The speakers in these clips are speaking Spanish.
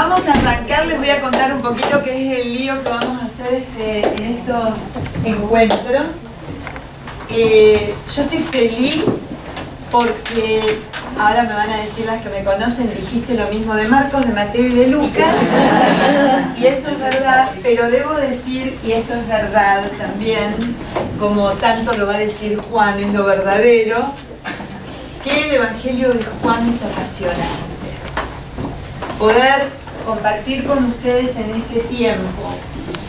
Vamos a arrancar, les voy a contar un poquito qué es el lío que vamos a hacer en estos encuentros. Yo estoy feliz porque ahora me van a decir las que me conocen, dijiste lo mismo de Marcos, de Mateo y de Lucas, y eso es verdad, pero debo decir, y esto es verdad también, como tanto lo va a decir Juan, es lo verdadero, que el Evangelio de Juan es apasionante. Poder compartir con ustedes en este tiempo,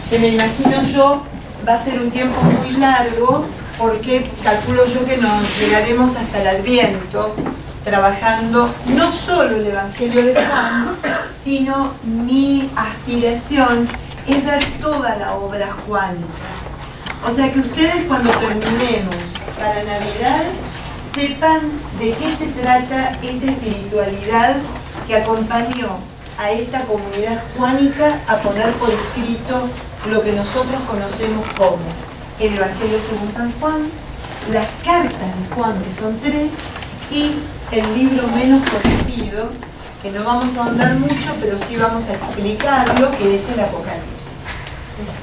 que me imagino yo va a ser un tiempo muy largo, porque calculo yo que nos llegaremos hasta el Adviento, trabajando no solo el Evangelio de Juan, sino mi aspiración es ver toda la obra juánica. O sea, que ustedes cuando terminemos para Navidad sepan de qué se trata esta espiritualidad que acompañó a esta comunidad juánica a poner por escrito lo que nosotros conocemos como el Evangelio según San Juan, las cartas de Juan, que son 3, y el libro menos conocido, que no vamos a ahondar mucho, pero sí vamos a explicarlo, que es el Apocalipsis.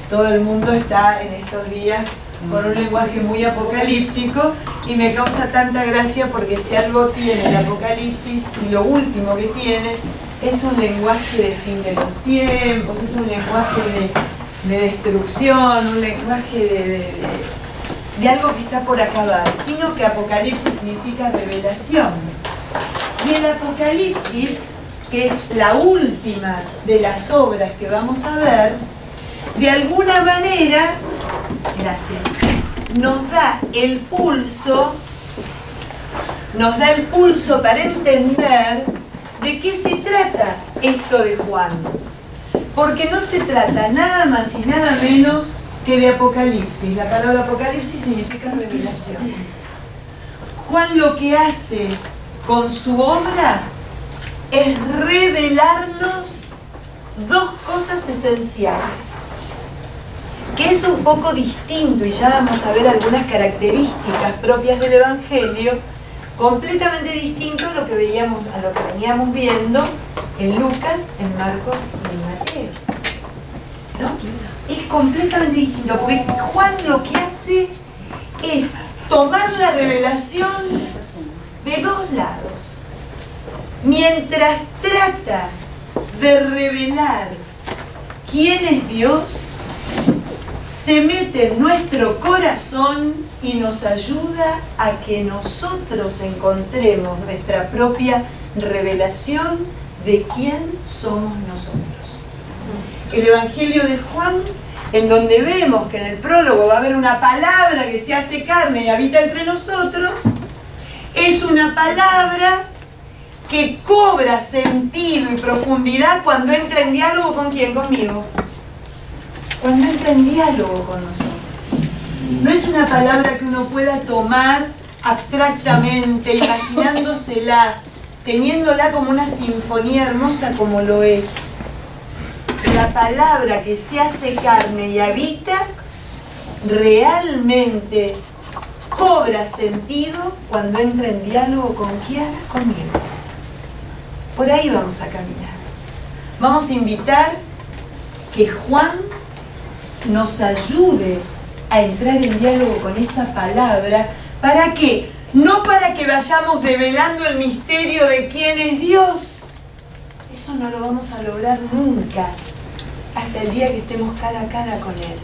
Todo el mundo está en estos días con un lenguaje muy apocalíptico y me causa tanta gracia porque si algo tiene el Apocalipsis y lo último que tiene es un lenguaje de fin de los tiempos, es un lenguaje de destrucción, un lenguaje de algo que está por acabar, sino que Apocalipsis significa revelación. Y el Apocalipsis, que es la última de las obras que vamos a ver, de alguna manera, gracias, nos da el pulso para entender de qué se trata esto de Juan. Porque no se trata nada más y nada menos que de Apocalipsis. La palabra Apocalipsis significa revelación. Juan lo que hace con su obra es revelarnos dos cosas esenciales, que es un poco distinto, y ya vamos a ver algunas características propias del Evangelio, completamente distinto a lo que veníamos viendo en Lucas, en Marcos y en Mateo, ¿no? Es completamente distinto, porque Juan lo que hace es tomar la revelación de dos lados. Mientras trata de revelar quién es Dios, se mete en nuestro corazón y nos ayuda a que nosotros encontremos nuestra propia revelación de quién somos nosotros. El Evangelio de Juan, en donde vemos que en el prólogo va a haber una palabra que se hace carne y habita entre nosotros, es una palabra que cobra sentido y profundidad cuando entra en diálogo ¿con quién? Conmigo. Cuando entra en diálogo con nosotros. No es una palabra que uno pueda tomar abstractamente, imaginándosela, teniéndola como una sinfonía hermosa como lo es. La palabra que se hace carne y habita realmente cobra sentido cuando entra en diálogo ¿con quién? Conmigo. Por ahí vamos a caminar. Vamos a invitar que Juan nos ayude a entrar en diálogo con esa palabra. ¿Para qué? No para que vayamos develando el misterio de quién es Dios. Eso no lo vamos a lograr nunca hasta el día que estemos cara a cara con Él.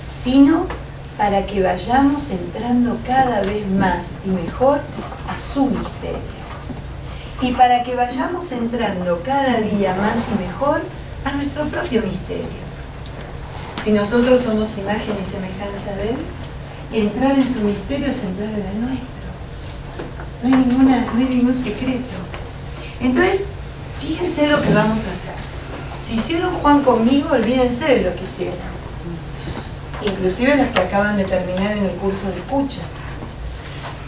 Sino para que vayamos entrando cada vez más y mejor a su misterio. Y para que vayamos entrando cada día más y mejor a nuestro propio misterio. Si nosotros somos imagen y semejanza de Él, entrar en su misterio es entrar en el nuestro. No hay ningún secreto. Entonces, fíjense lo que vamos a hacer. Si hicieron Juan conmigo, olvídense de lo que hicieron. Inclusive las que acaban de terminar en el curso de escucha.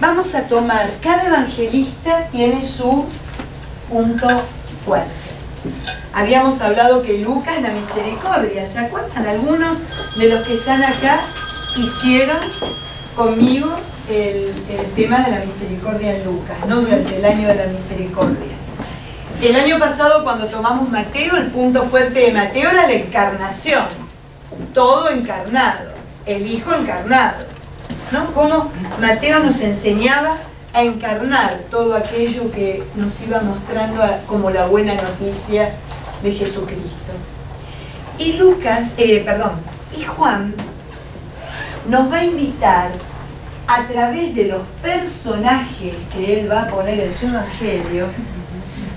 Vamos a tomar, cada evangelista tiene su punto fuerte. Habíamos hablado que Lucas, la misericordia, ¿se acuerdan? Algunos de los que están acá hicieron conmigo el tema de la misericordia en Lucas, ¿no? Durante el año de la misericordia. El año pasado, cuando tomamos Mateo, el punto fuerte de Mateo era la encarnación. Todo encarnado, el Hijo encarnado, ¿no? Cómo Mateo nos enseñaba a encarnar todo aquello que nos iba mostrando como la buena noticia de Jesucristo. Y y Juan nos va a invitar a través de los personajes que él va a poner en su evangelio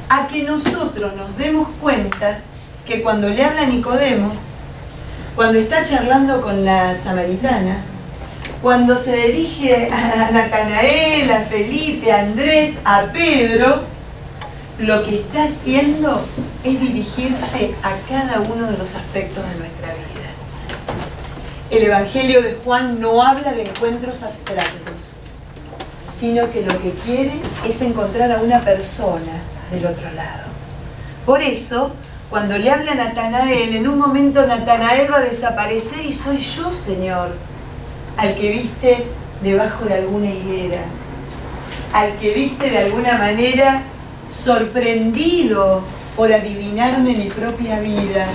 a que nosotros nos demos cuenta que cuando le habla a Nicodemo, cuando está charlando con la samaritana, cuando se dirige a Natanael, a Felipe, a Andrés, a Pedro, lo que está haciendo es dirigirse a cada uno de los aspectos de nuestra vida. El Evangelio de Juan no habla de encuentros abstractos, sino que lo que quiere es encontrar a una persona del otro lado. Por eso, cuando le habla a Natanael, en un momento Natanael va a desaparecer y soy yo, Señor, al que viste debajo de alguna higuera, al que viste de alguna manera sorprendido por adivinarme mi propia vida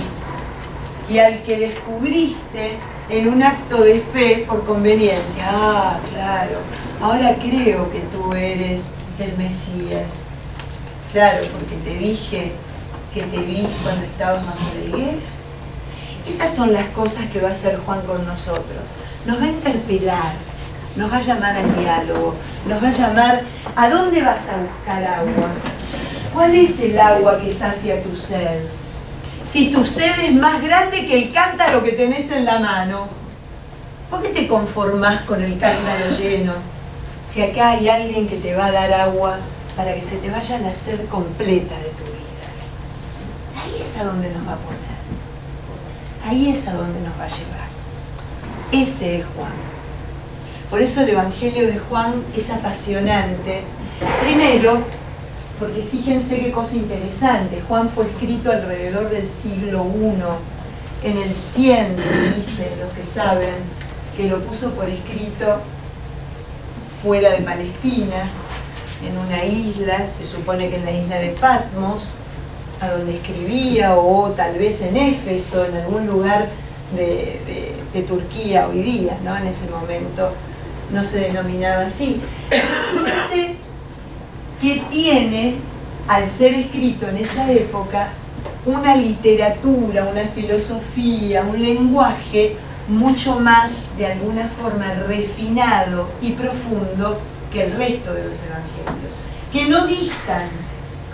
y al que descubriste en un acto de fe por conveniencia. Ah, claro, ahora creo que tú eres el Mesías. Claro, porque te dije que te vi cuando estabas bajo la higuera. Esas son las cosas que va a hacer Juan con nosotros. Nos va a interpelar, nos va a llamar al diálogo, nos va a llamar ¿a dónde vas a buscar agua? ¿Cuál es el agua que sacia tu sed? Si tu sed es más grande que el cántaro que tenés en la mano, ¿por qué te conformás con el cántaro lleno? Si acá hay alguien que te va a dar agua para que se te vaya la sed completa de tu vida. Ahí es a donde nos va a poner. Ahí es a donde nos va a llevar. Ese es Juan. Por eso el Evangelio de Juan es apasionante. Primero, porque fíjense qué cosa interesante. Juan fue escrito alrededor del siglo I. En el 100 se dice, los que saben, que lo puso por escrito fuera de Palestina, en una isla, se supone que en la isla de Patmos, a donde escribía, o tal vez en Éfeso, en algún lugar de Turquía hoy día, ¿no? En ese momento no se denominaba así. Fíjense que tiene, al ser escrito en esa época, una literatura, una filosofía, un lenguaje mucho más, de alguna forma, refinado y profundo que el resto de los evangelios, que no distan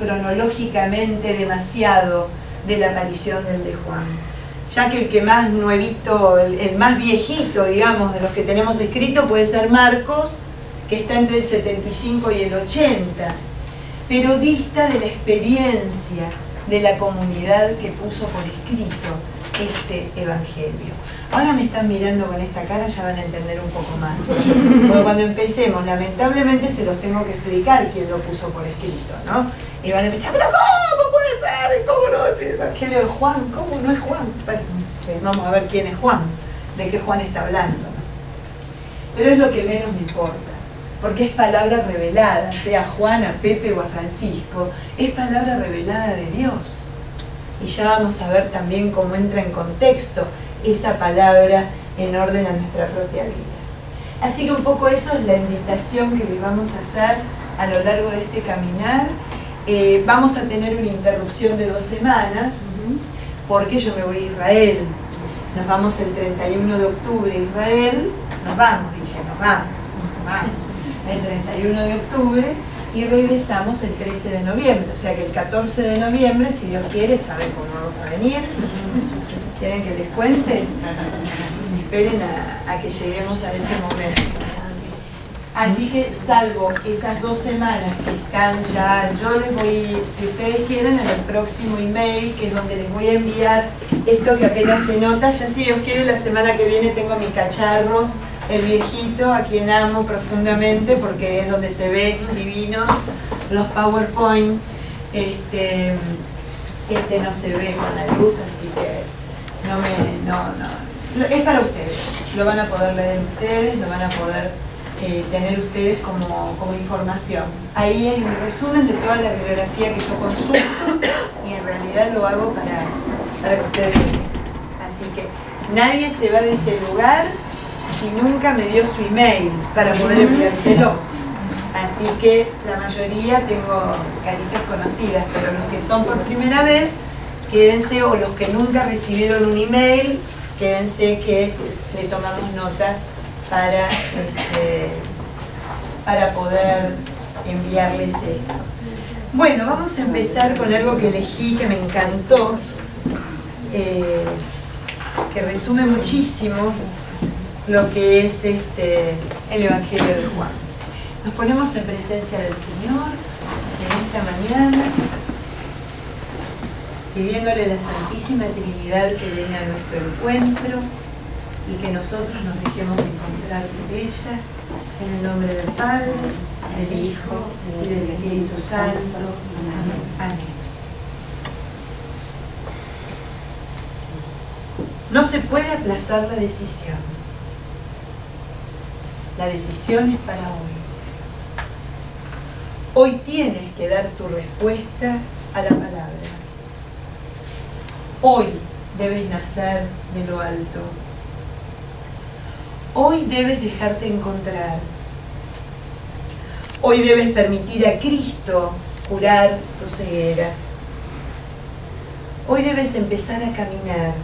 cronológicamente demasiado de la aparición del de Juan, ya que el que más nuevito, el más viejito, digamos, de los que tenemos escrito puede ser Marcos, que está entre el 75 y el 80, pero dista de la experiencia de la comunidad que puso por escrito este evangelio. Ahora me están mirando con esta cara, ya van a entender un poco más. Porque cuando empecemos, lamentablemente se los tengo que explicar quién lo puso por escrito, ¿no? Y van a empezar, ¿pero cómo puede ser? ¿Cómo no decir el evangelio de Juan? ¿Cómo no es Juan? Bueno, vamos a ver quién es Juan, de qué Juan está hablando, ¿no? Pero es lo que menos me importa, porque es palabra revelada, sea a Juan, a Pepe o a Francisco, es palabra revelada de Dios. Y ya vamos a ver también cómo entra en contexto esa palabra en orden a nuestra propia vida. Así que un poco eso es la invitación que les vamos a hacer a lo largo de este caminar. Vamos a tener una interrupción de 2 semanas, porque yo me voy a Israel. Nos vamos el 31 de octubre a Israel. Nos vamos el 31 de octubre y regresamos el 13 de noviembre. O sea que el 14 de noviembre, si Dios quiere, saben cómo vamos a venir. ¿Quieren que les cuente? Esperen a que lleguemos a ese momento. Así que salvo esas 2 semanas que están ya, yo les voy, si ustedes quieren, en el próximo email, que es donde les voy a enviar esto que apenas se nota, ya si Dios quiere, la semana que viene tengo mi cacharro, el viejito, a quien amo profundamente, porque es donde se ven divinos los PowerPoint. Este no se ve con la luz, así que no. Es para ustedes, lo van a poder leer ustedes, lo van a poder tener ustedes como información. Ahí hay un resumen de toda la bibliografía que yo consulto y en realidad lo hago para que ustedes vean. Así que nadie se va de este lugar si nunca me dio su email para poder enviárselo. Así que la mayoría tengo caritas conocidas, pero los que son por primera vez, quédense, o los que nunca recibieron un email, quédense que le tomamos nota para poder enviarles esto. Bueno, vamos a empezar con algo que elegí, que me encantó, que resume muchísimo lo que es el Evangelio de Juan. Nos ponemos en presencia del Señor en esta mañana, pidiéndole a la Santísima Trinidad que venga a nuestro encuentro y que nosotros nos dejemos encontrar por ella, en el nombre del Padre, del Hijo y del Espíritu Santo. Amén. No se puede aplazar la decisión. La decisión es para hoy. Hoy tienes que dar tu respuesta a la palabra. Hoy debes nacer de lo alto. Hoy debes dejarte encontrar. Hoy debes permitir a Cristo curar tu ceguera. Hoy debes empezar a caminar.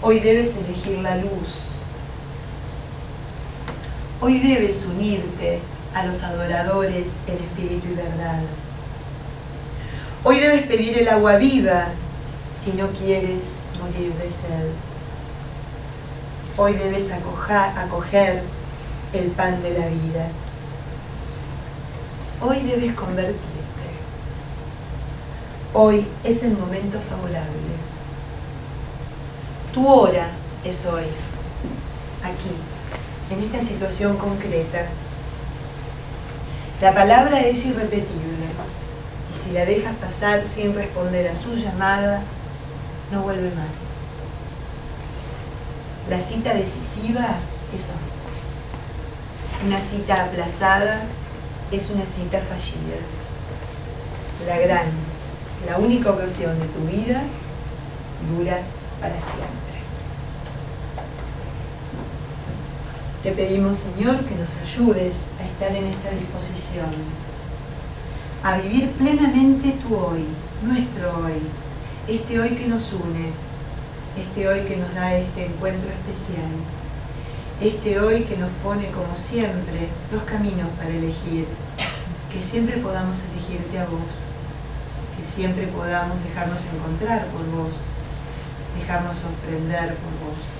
Hoy debes elegir la luz. Hoy debes unirte a los adoradores en espíritu y verdad. Hoy debes pedir el agua viva si no quieres morir de sed. Hoy debes acoger el pan de la vida. Hoy debes convertirte. Hoy es el momento favorable. Tu hora es hoy, aquí, en esta situación concreta. La palabra es irrepetible, y si la dejas pasar sin responder a su llamada, no vuelve más. La cita decisiva es hoy. Una cita aplazada es una cita fallida. La única ocasión de tu vida dura para siempre. Te pedimos, Señor, que nos ayudes a estar en esta disposición, a vivir plenamente tu hoy, nuestro hoy, este hoy que nos une, este hoy que nos da este encuentro especial, este hoy que nos pone, como siempre, dos caminos para elegir, que siempre podamos elegirte a vos, que siempre podamos dejarnos encontrar por vos, dejarnos sorprender por vos,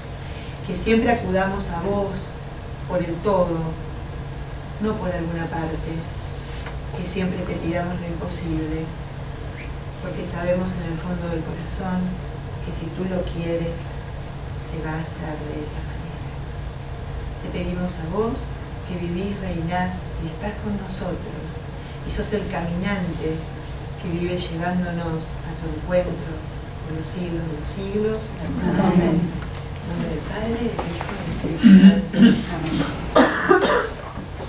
que siempre acudamos a vos por el todo, no por alguna parte, que siempre te pidamos lo imposible, porque sabemos en el fondo del corazón que si tú lo quieres, se va a hacer de esa manera. Te pedimos a vos que vivís, reinás y estás con nosotros, y sos el caminante que vive llevándonos a tu encuentro por los siglos de los siglos. Amén. En nombre del Padre, del Hijo y del Espíritu Santo. Amén.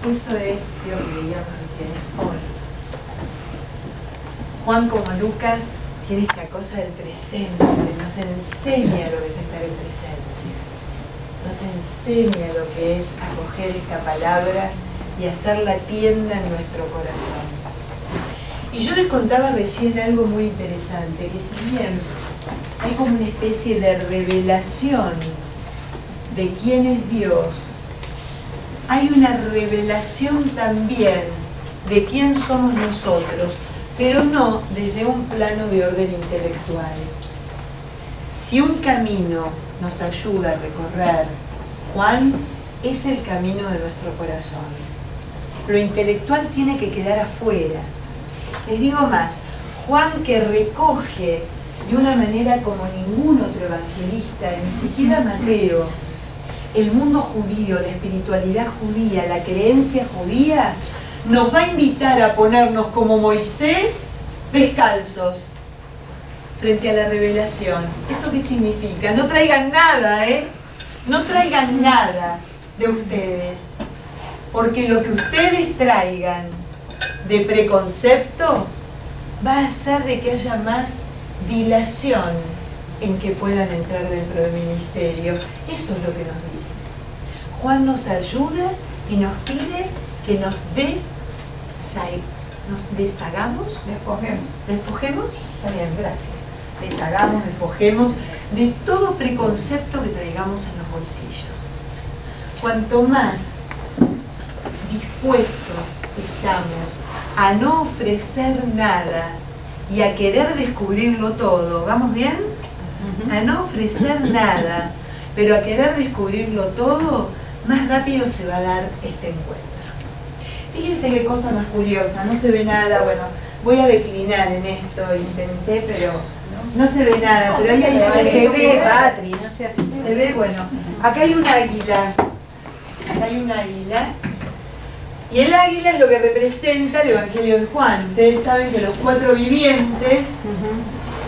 Eso es lo que veíamos recién, es hoy. Juan, como Lucas, tiene esta cosa del presente, nos enseña lo que es estar en presencia, nos enseña lo que es acoger esta palabra y hacerla tienda en nuestro corazón. Y yo les contaba recién algo muy interesante, que si bien hay como una especie de revelación de quién es Dios, hay una revelación también de quién somos nosotros, pero no desde un plano de orden intelectual. Si un camino nos ayuda a recorrer, Juan, es el camino de nuestro corazón. Lo intelectual tiene que quedar afuera. Les digo más, Juan, que recoge de una manera como ningún otro evangelista, ni siquiera Mateo, el mundo judío, la espiritualidad judía, la creencia judía, nos va a invitar a ponernos como Moisés, descalzos, frente a la revelación. ¿Eso qué significa? No traigan nada, no traigan nada. de ustedes, porque lo que ustedes traigan de preconcepto va a hacer de que haya más dilación en que puedan entrar dentro del ministerio. Eso es lo que nos dice. Juan nos ayuda y nos pide que nos deshagamos. ¿Despojemos? Está bien, gracias. Deshagamos, despojemos de todo preconcepto que traigamos en los bolsillos. Cuanto más dispuestos estamos a no ofrecer nada y a querer descubrirlo todo, ¿vamos bien? A no ofrecer nada, pero a querer descubrirlo todo, más rápido se va a dar este encuentro. Fíjense qué cosa más curiosa, no se ve nada, bueno, voy a declinar en esto, intenté, pero no se ve nada, pero ahí hay... Se ve, Patri, no sé así. Se ve, bueno, acá hay un águila, y el águila es lo que representa el Evangelio de Juan. Ustedes saben que los 4 vivientes,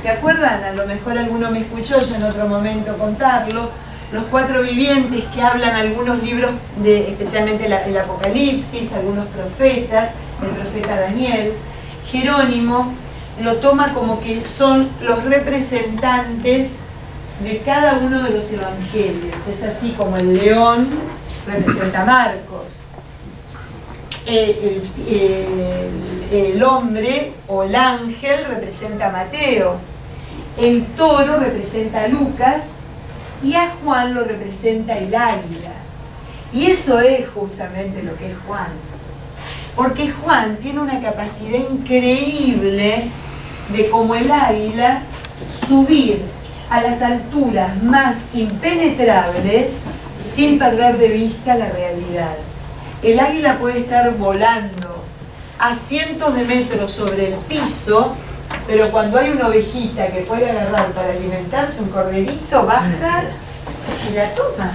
¿se acuerdan? A lo mejor alguno me escuchó ya en otro momento contarlo. Los 4 vivientes que hablan algunos libros, especialmente el Apocalipsis, algunos profetas, el profeta Daniel. Jerónimo lo toma como que son los representantes de cada uno de los evangelios. Es así como el león representa a Marcos, el hombre o el ángel representa a Mateo, el toro representa a Lucas y a Juan lo representa el águila. Y eso es justamente lo que es Juan, porque Juan tiene una capacidad increíble de, como el águila, subir a las alturas más impenetrables sin perder de vista la realidad. El águila puede estar volando a cientos de metros sobre el piso, pero cuando hay una ovejita que puede agarrar para alimentarse, un corderito, baja y la toma,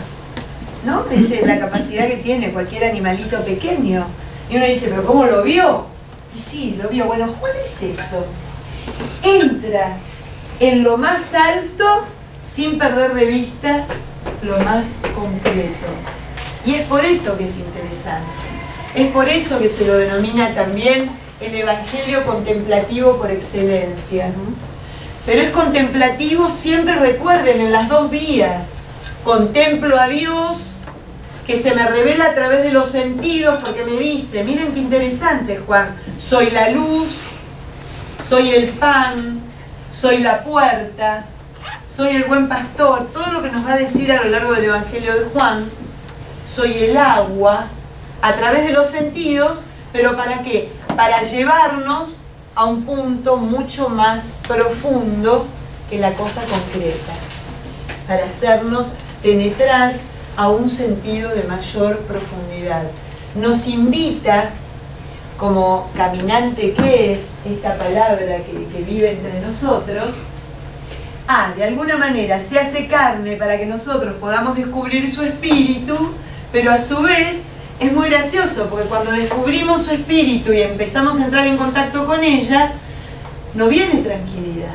¿no? Esa es la capacidad que tiene cualquier animalito pequeño. Y uno dice, ¿pero cómo lo vio? Y sí, lo vio. Bueno, Juan es eso. Entra en lo más alto sin perder de vista lo más concreto. Y es por eso que es interesante. Es por eso que se lo denomina también el Evangelio contemplativo por excelencia. Pero es contemplativo, siempre recuerden, en las 2 vías. Contemplo a Dios, que se me revela a través de los sentidos, porque me dice, miren qué interesante, Juan, soy la luz, soy el pan, soy la puerta, soy el buen pastor, todo lo que nos va a decir a lo largo del Evangelio de Juan. Soy el agua, a través de los sentidos, pero ¿para qué? Para llevarnos a un punto mucho más profundo que la cosa concreta, para hacernos penetrar a un sentido de mayor profundidad. Nos invita, como caminante que es esta palabra que vive entre nosotros, de alguna manera se hace carne para que nosotros podamos descubrir su espíritu, pero a su vez es muy gracioso, porque cuando descubrimos su espíritu y empezamos a entrar en contacto con ella, no viene tranquilidad,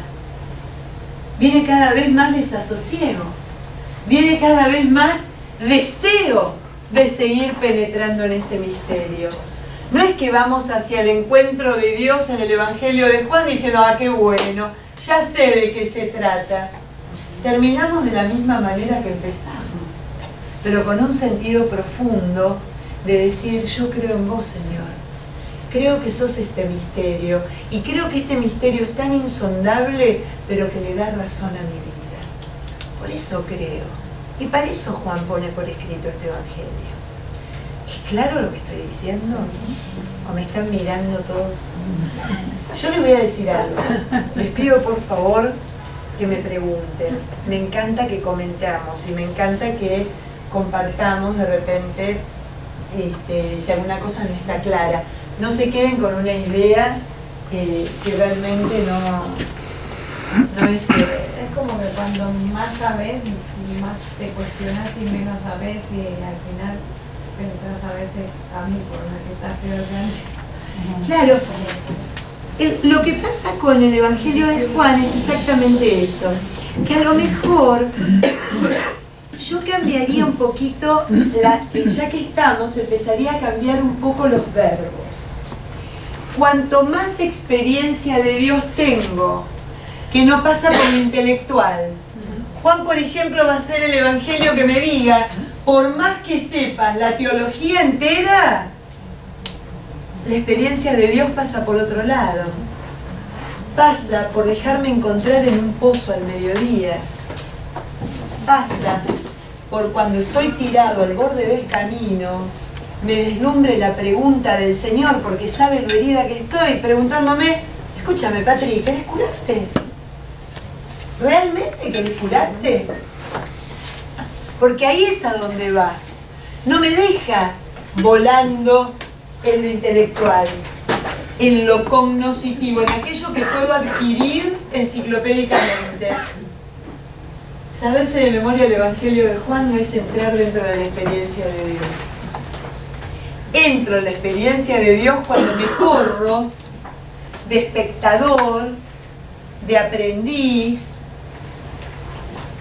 viene cada vez más desasosiego, viene cada vez más deseo de seguir penetrando en ese misterio. No es que vamos hacia el encuentro de Dios en el Evangelio de Juan diciendo, qué bueno, ya sé de qué se trata. Terminamos de la misma manera que empezamos, pero con un sentido profundo de decir, yo creo en vos, Señor. Creo que sos este misterio, y creo que este misterio es tan insondable, pero que le da razón a mi vida. Por eso creo. Y para eso Juan pone por escrito este Evangelio. ¿Es claro lo que estoy diciendo? ¿O me están mirando todos? Yo les voy a decir algo. Les pido por favor que me pregunten. Me encanta que comentamos y me encanta que compartamos de repente si alguna cosa no está clara. No se queden con una idea si realmente no es Es como que cuando más sabes, más te cuestionas y menos sabes, y al final pensás a veces a mí por una que estás peor que antes. Claro. Lo que pasa con el Evangelio de Juan es exactamente eso, que a lo mejor yo cambiaría un poquito, ya que estamos, empezaría a cambiar un poco los verbos. Cuanto más experiencia de Dios tengo, que no pasa por lo intelectual. Juan, por ejemplo, va a ser el evangelio que me diga, por más que sepas la teología entera, la experiencia de Dios pasa por otro lado. Pasa por dejarme encontrar en un pozo al mediodía. Pasa por cuando estoy tirado al borde del camino, me deslumbre la pregunta del Señor, porque sabe lo herida que estoy, preguntándome, escúchame, Patri, ¿querés curarte? ¿Realmente querés curarte? Porque ahí es a donde va. No me deja volando en lo intelectual, en lo cognoscitivo, en aquello que puedo adquirir enciclopédicamente. Saberse de memoria el Evangelio de Juan no es entrar dentro de la experiencia de Dios. Entro en la experiencia de Dios cuando me corro de espectador, de aprendiz,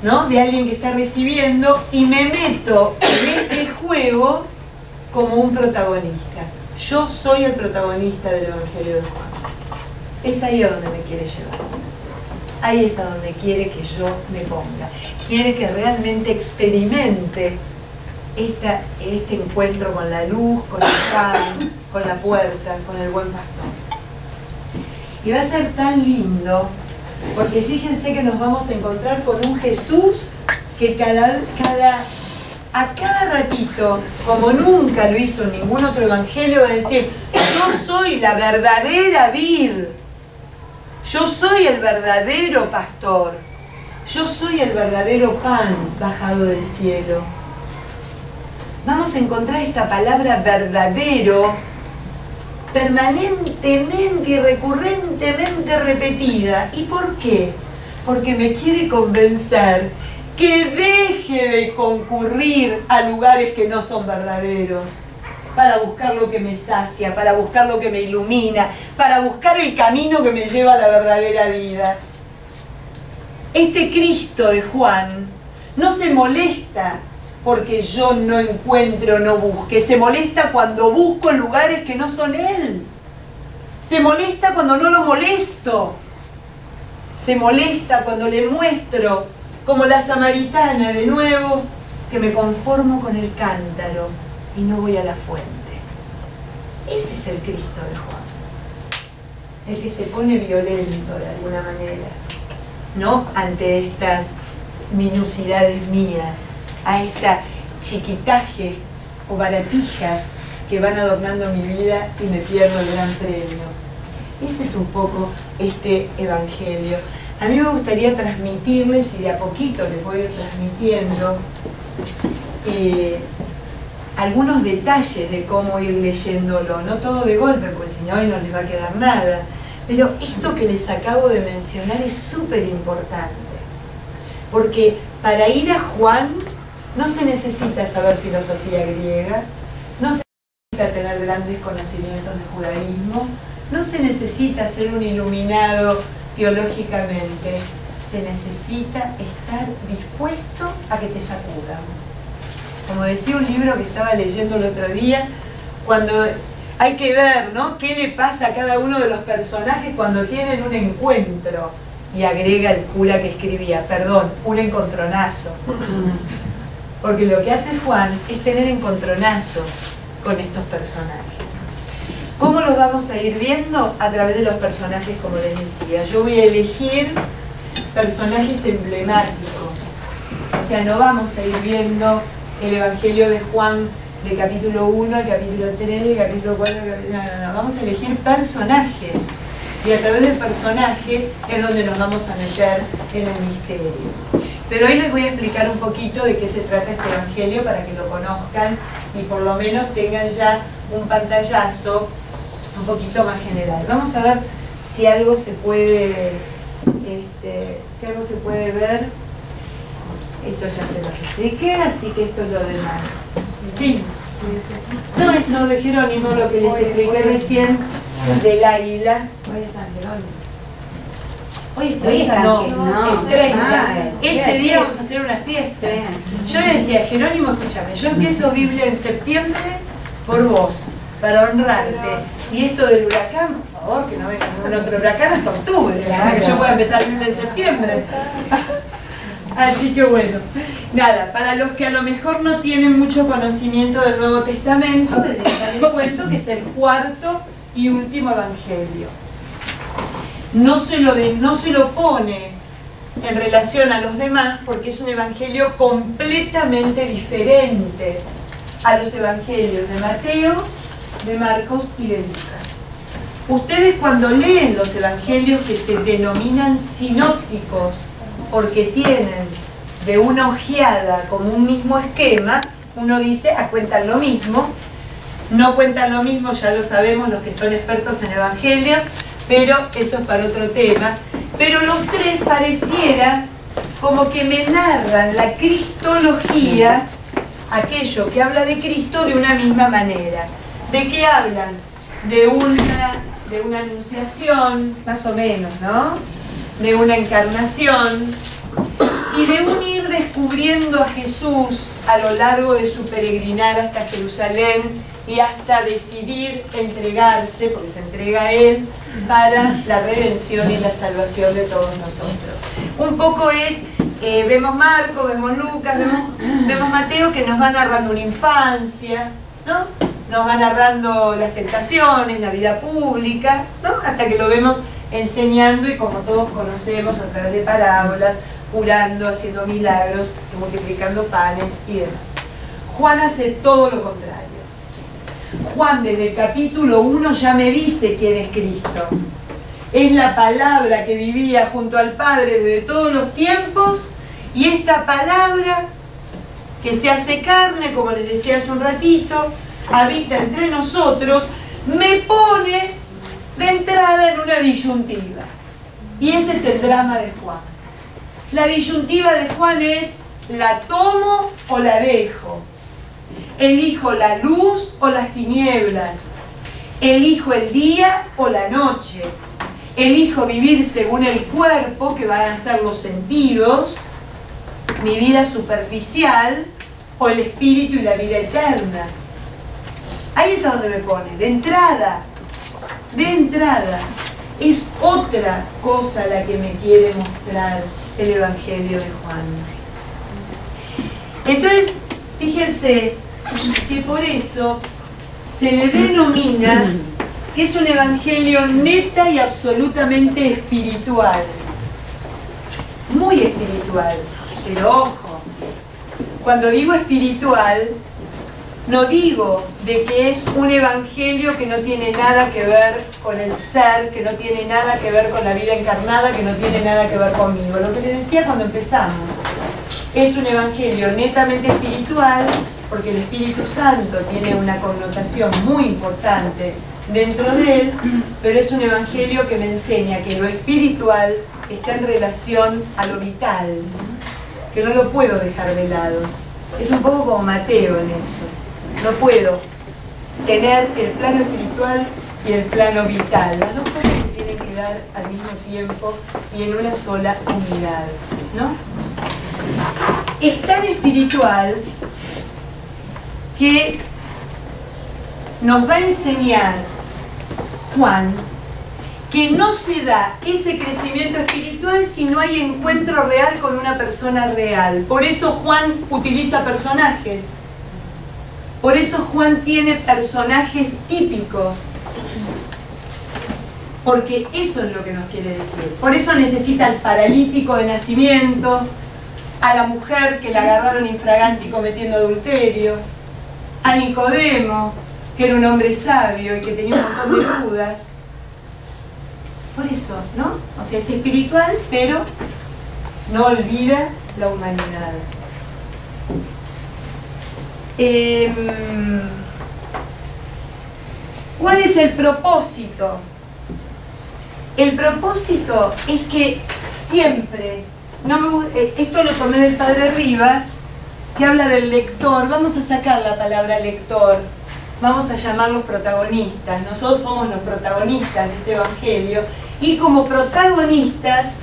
¿no? De alguien que está recibiendo, y me meto en este juego como un protagonista. Yo soy el protagonista del Evangelio de Juan. Es ahí a donde me quiere llevar. Ahí es a donde quiere que yo me ponga. Quiere que realmente experimente este encuentro con la luz, con el pan, con la puerta, con el buen pastor. Y va a ser tan lindo, porque fíjense que nos vamos a encontrar con un Jesús que a cada ratito, como nunca lo hizo ningún otro evangelio, va a decir, yo soy la verdadera vid, yo soy el verdadero pastor, yo soy el verdadero pan bajado del cielo. Vamos a encontrar esta palabra verdadero permanentemente y recurrentemente repetida. ¿Y por qué? Porque me quiere convencer que deje de concurrir a lugares que no son verdaderos, para buscar lo que me sacia, para buscar lo que me ilumina, para buscar el camino que me lleva a la verdadera vida. Este Cristo de Juan no se molesta porque yo no encuentro, no busque. Se molesta cuando busco en lugares que no son Él. Se molesta cuando no lo molesto. Se molesta cuando le muestro, como la samaritana de nuevo, que me conformo con el cántaro y no voy a la fuente. Ese es el Cristo de Juan. El que se pone violento de alguna manera, ¿no? Ante estas minucidades mías, a esta chiquitaje o baratijas que van adornando mi vida y me pierdo el gran premio. Ese es un poco este evangelio. A mí me gustaría transmitirles, y de a poquito les voy a ir transmitiendo, algunos detalles de cómo ir leyéndolo, no todo de golpe, porque si no hoy no les va a quedar nada. Pero esto que les acabo de mencionar es súper importante, porque para ir a Juan no se necesita saber filosofía griega, no se necesita tener grandes conocimientos de judaísmo, no se necesita ser un iluminado teológicamente, se necesita estar dispuesto a que te sacudan. Como decía un libro que estaba leyendo el otro día, cuando hay que ver, ¿no?, qué le pasa a cada uno de los personajes cuando tienen un encuentro, y agrega el cura que escribía, perdón, un encontronazo. Porque lo que hace Juan es tener encontronazos con estos personajes. ¿Cómo los vamos a ir viendo? A través de los personajes, como les decía. Yo voy a elegir personajes emblemáticos. O sea, no vamos a ir viendo el Evangelio de Juan de capítulo 1 al capítulo 3, de capítulo 4, no. Vamos a elegir personajes. Y a través del personaje es donde nos vamos a meter en el misterio. Pero hoy les voy a explicar un poquito de qué se trata este Evangelio para que lo conozcan y por lo menos tengan ya un pantallazo un poquito más general. Vamos a ver si algo se puede, ver. Esto ya se los expliqué, así que esto es lo demás. ¿Sí? No, eso de Jerónimo, lo que les expliqué recién del águila. Hoy es San Jerónimo. Hoy es 30, no, es 30. Ese día vamos a hacer una fiesta. Yo le decía, Jerónimo, escúchame, yo empiezo Biblia en septiembre por vos, para honrarte. Y esto del huracán, por favor, que no venga ningún otro huracán hasta octubre, para que yo pueda empezar Biblia en septiembre. Así que bueno, nada, para los que a lo mejor no tienen mucho conocimiento del Nuevo Testamento, les cuento que es el cuarto y último evangelio. No se lo pone en relación a los demás porque es un evangelio completamente diferente a los evangelios de Mateo, de Marcos y de Lucas. Ustedes cuando leen los evangelios que se denominan sinópticos porque tienen de una ojeada como un mismo esquema, uno dice, cuentan lo mismo. No cuentan lo mismo, ya lo sabemos los que son expertos en evangelio, pero eso es para otro tema. Pero los tres pareciera como que me narran la cristología, aquello que habla de Cristo de una misma manera. ¿De qué hablan? De una anunciación, más o menos, ¿no? De una encarnación y de un ir descubriendo a Jesús a lo largo de su peregrinar hasta Jerusalén y hasta decidir entregarse, porque se entrega a Él, para la redención y la salvación de todos nosotros. Un poco es, vemos Marcos, vemos Lucas, vemos Mateo, que nos va narrando una infancia, ¿no? Nos va narrando las tentaciones, la vida pública, ¿no? Hasta que lo vemos enseñando y como todos conocemos a través de parábolas, curando, haciendo milagros, multiplicando panes y demás. Juan hace todo lo contrario. Juan desde el capítulo 1 ya me dice quién es Cristo. Es la palabra que vivía junto al Padre desde todos los tiempos y esta palabra que se hace carne, como les decía hace un ratito, habita entre nosotros, me pone de entrada en una disyuntiva. Y ese es el drama de Juan. La disyuntiva de Juan es, ¿la tomo o la dejo? ¿Elijo la luz o las tinieblas? ¿Elijo el día o la noche? ¿Elijo vivir según el cuerpo, que van a ser los sentidos, mi vida superficial, o el espíritu y la vida eterna? Ahí es a donde me pone, de entrada. Es otra cosa la que me quiere mostrar el Evangelio de Juan. Entonces, fíjense que por eso se le denomina que es un evangelio neta y absolutamente espiritual. Muy espiritual. Pero ojo, cuando digo espiritual, no digo de que es un evangelio que no tiene nada que ver con el ser, que no tiene nada que ver con la vida encarnada, que no tiene nada que ver conmigo. Lo que les decía cuando empezamos, es un evangelio netamente espiritual, porque el Espíritu Santo tiene una connotación muy importante dentro de él, pero es un evangelio que me enseña que lo espiritual está en relación a lo vital, que no lo puedo dejar de lado. Es un poco como Mateo en eso. No puedo tener el plano espiritual y el plano vital. Las dos cosas se tienen que dar al mismo tiempo y en una sola unidad, ¿no? Es tan espiritual que nos va a enseñar Juan que no se da ese crecimiento espiritual si no hay encuentro real con una persona real. Por eso Juan utiliza personajes. Por eso Juan tiene personajes típicos. Porque eso es lo que nos quiere decir. Por eso necesita al paralítico de nacimiento, a la mujer que la agarraron infraganti cometiendo adulterio, a Nicodemo, que era un hombre sabio y que tenía un montón de dudas. Por eso, ¿no? O sea, es espiritual, pero no olvida la humanidad. ¿Cuál es el propósito? El propósito es que siempre, esto lo tomé del padre Rivas, que habla del lector. Vamos a sacar la palabra lector, vamos a llamarlos protagonistas. Nosotros somos los protagonistas de este evangelio y como protagonistas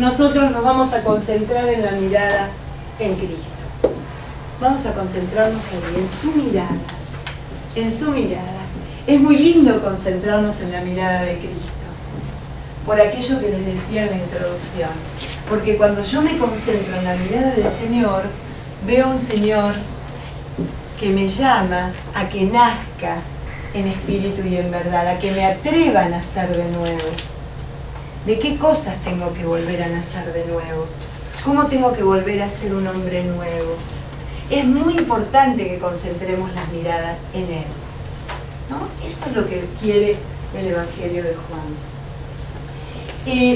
nosotros nos vamos a concentrar en la mirada en Cristo. Vamos a concentrarnos ahí, en su mirada, en su mirada. Es muy lindo concentrarnos en la mirada de Cristo, por aquello que les decía en la introducción. Porque cuando yo me concentro en la mirada del Señor, veo un Señor que me llama a que nazca en espíritu y en verdad, a que me atreva a nacer de nuevo. ¿De qué cosas tengo que volver a nacer de nuevo? ¿Cómo tengo que volver a ser un hombre nuevo? Es muy importante que concentremos las miradas en Él, ¿no? Eso es lo que quiere el Evangelio de Juan.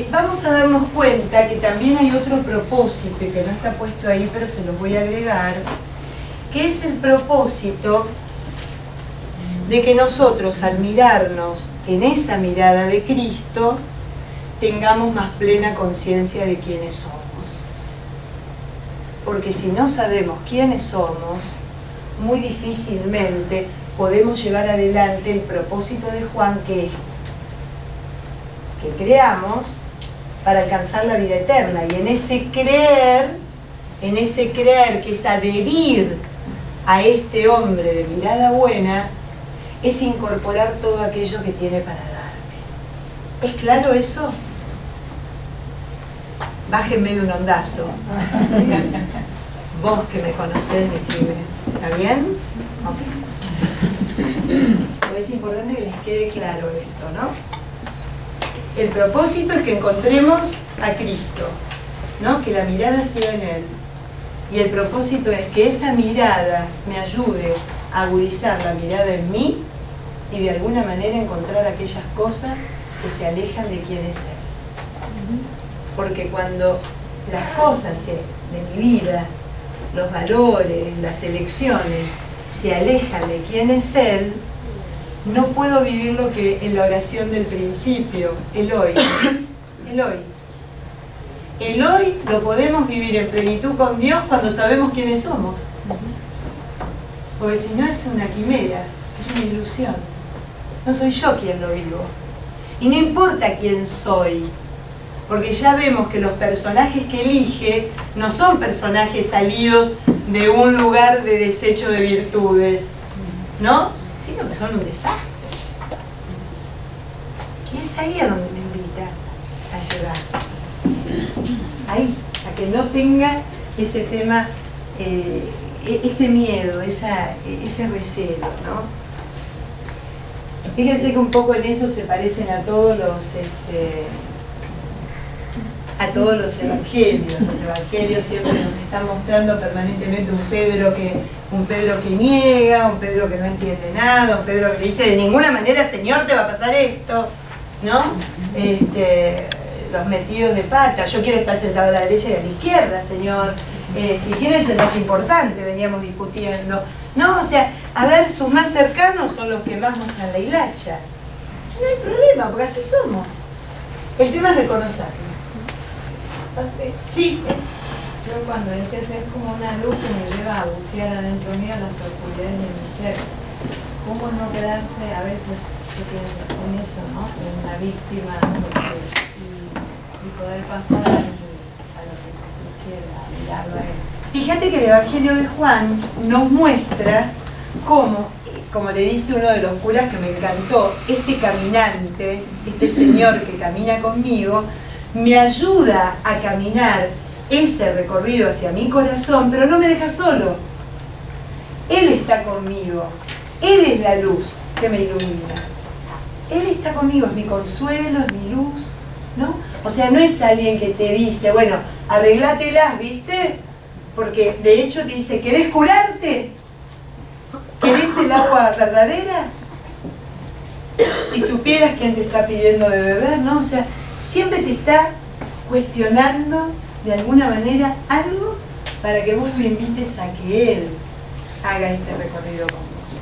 Vamos a darnos cuenta que también hay otro propósito, que no está puesto ahí, pero se los voy a agregar, que es el propósito de que nosotros, al mirarnos en esa mirada de Cristo, tengamos más plena conciencia de quiénes somos. Porque si no sabemos quiénes somos, muy difícilmente podemos llevar adelante el propósito de Juan, que es que creamos para alcanzar la vida eterna. Y en ese creer que es adherir a este hombre de mirada buena, es incorporar todo aquello que tiene para darme. ¿Es claro eso? Bájenme de un ondazo. Vos que me conocés, decime. ¿Está bien? Okay. Es importante que les quede claro esto, ¿no? El propósito es que encontremos a Cristo, ¿no? Que la mirada sea en Él. Y el propósito es que esa mirada me ayude a agudizar la mirada en mí y de alguna manera encontrar aquellas cosas que se alejan de quién es Él. Porque cuando las cosas de mi vida, los valores, las elecciones, se alejan de quién es Él, no puedo vivir lo que en la oración del principio, el hoy. El hoy. El hoy lo podemos vivir en plenitud con Dios cuando sabemos quiénes somos. Porque si no es una quimera, es una ilusión. No soy yo quien lo vivo. Y no importa quién soy, porque ya vemos que los personajes que elige no son personajes salidos de un lugar de desecho de virtudes, ¿no? Sino que son un desastre. Y es ahí a donde me invita a llegar. Ahí, a que no tenga ese tema, ese miedo, ese recelo, ¿no? Fíjense que un poco en eso se parecen a todos los evangelios. Los evangelios siempre nos están mostrando permanentemente un Pedro que niega, un Pedro que no entiende nada, un Pedro que dice de ninguna manera, Señor, te va a pasar esto, ¿no? Los metidos de pata, yo quiero estar sentado a la derecha y a la izquierda, Señor. ¿Y quién es el más importante? Veníamos discutiendo. No, o sea, a ver, sus más cercanos son los que más muestran la hilacha. No hay problema, porque así somos. El tema es reconocerlo. Sí. Yo cuando decías es como una luz que me lleva a bucear adentro mío las profundidades de mi ser. ¿Cómo no quedarse a veces en eso, ¿no? En la víctima y poder pasar a lo que Jesús quiere, a mirarlo a Él? Fíjate que el Evangelio de Juan nos muestra cómo, como le dice uno de los curas que me encantó, este caminante, este señor que camina conmigo, me ayuda a caminar ese recorrido hacia mi corazón, pero no me deja solo. Él está conmigo. Él es la luz que me ilumina. Él está conmigo, es mi consuelo, es mi luz, ¿no? O sea, no es alguien que te dice, bueno, arreglátelas, ¿viste? Porque de hecho te dice, ¿querés curarte? ¿Querés el agua verdadera? Si supieras quién te está pidiendo de beber, ¿no? O sea, siempre te está cuestionando de alguna manera algo para que vos lo invites a que Él haga este recorrido con vos,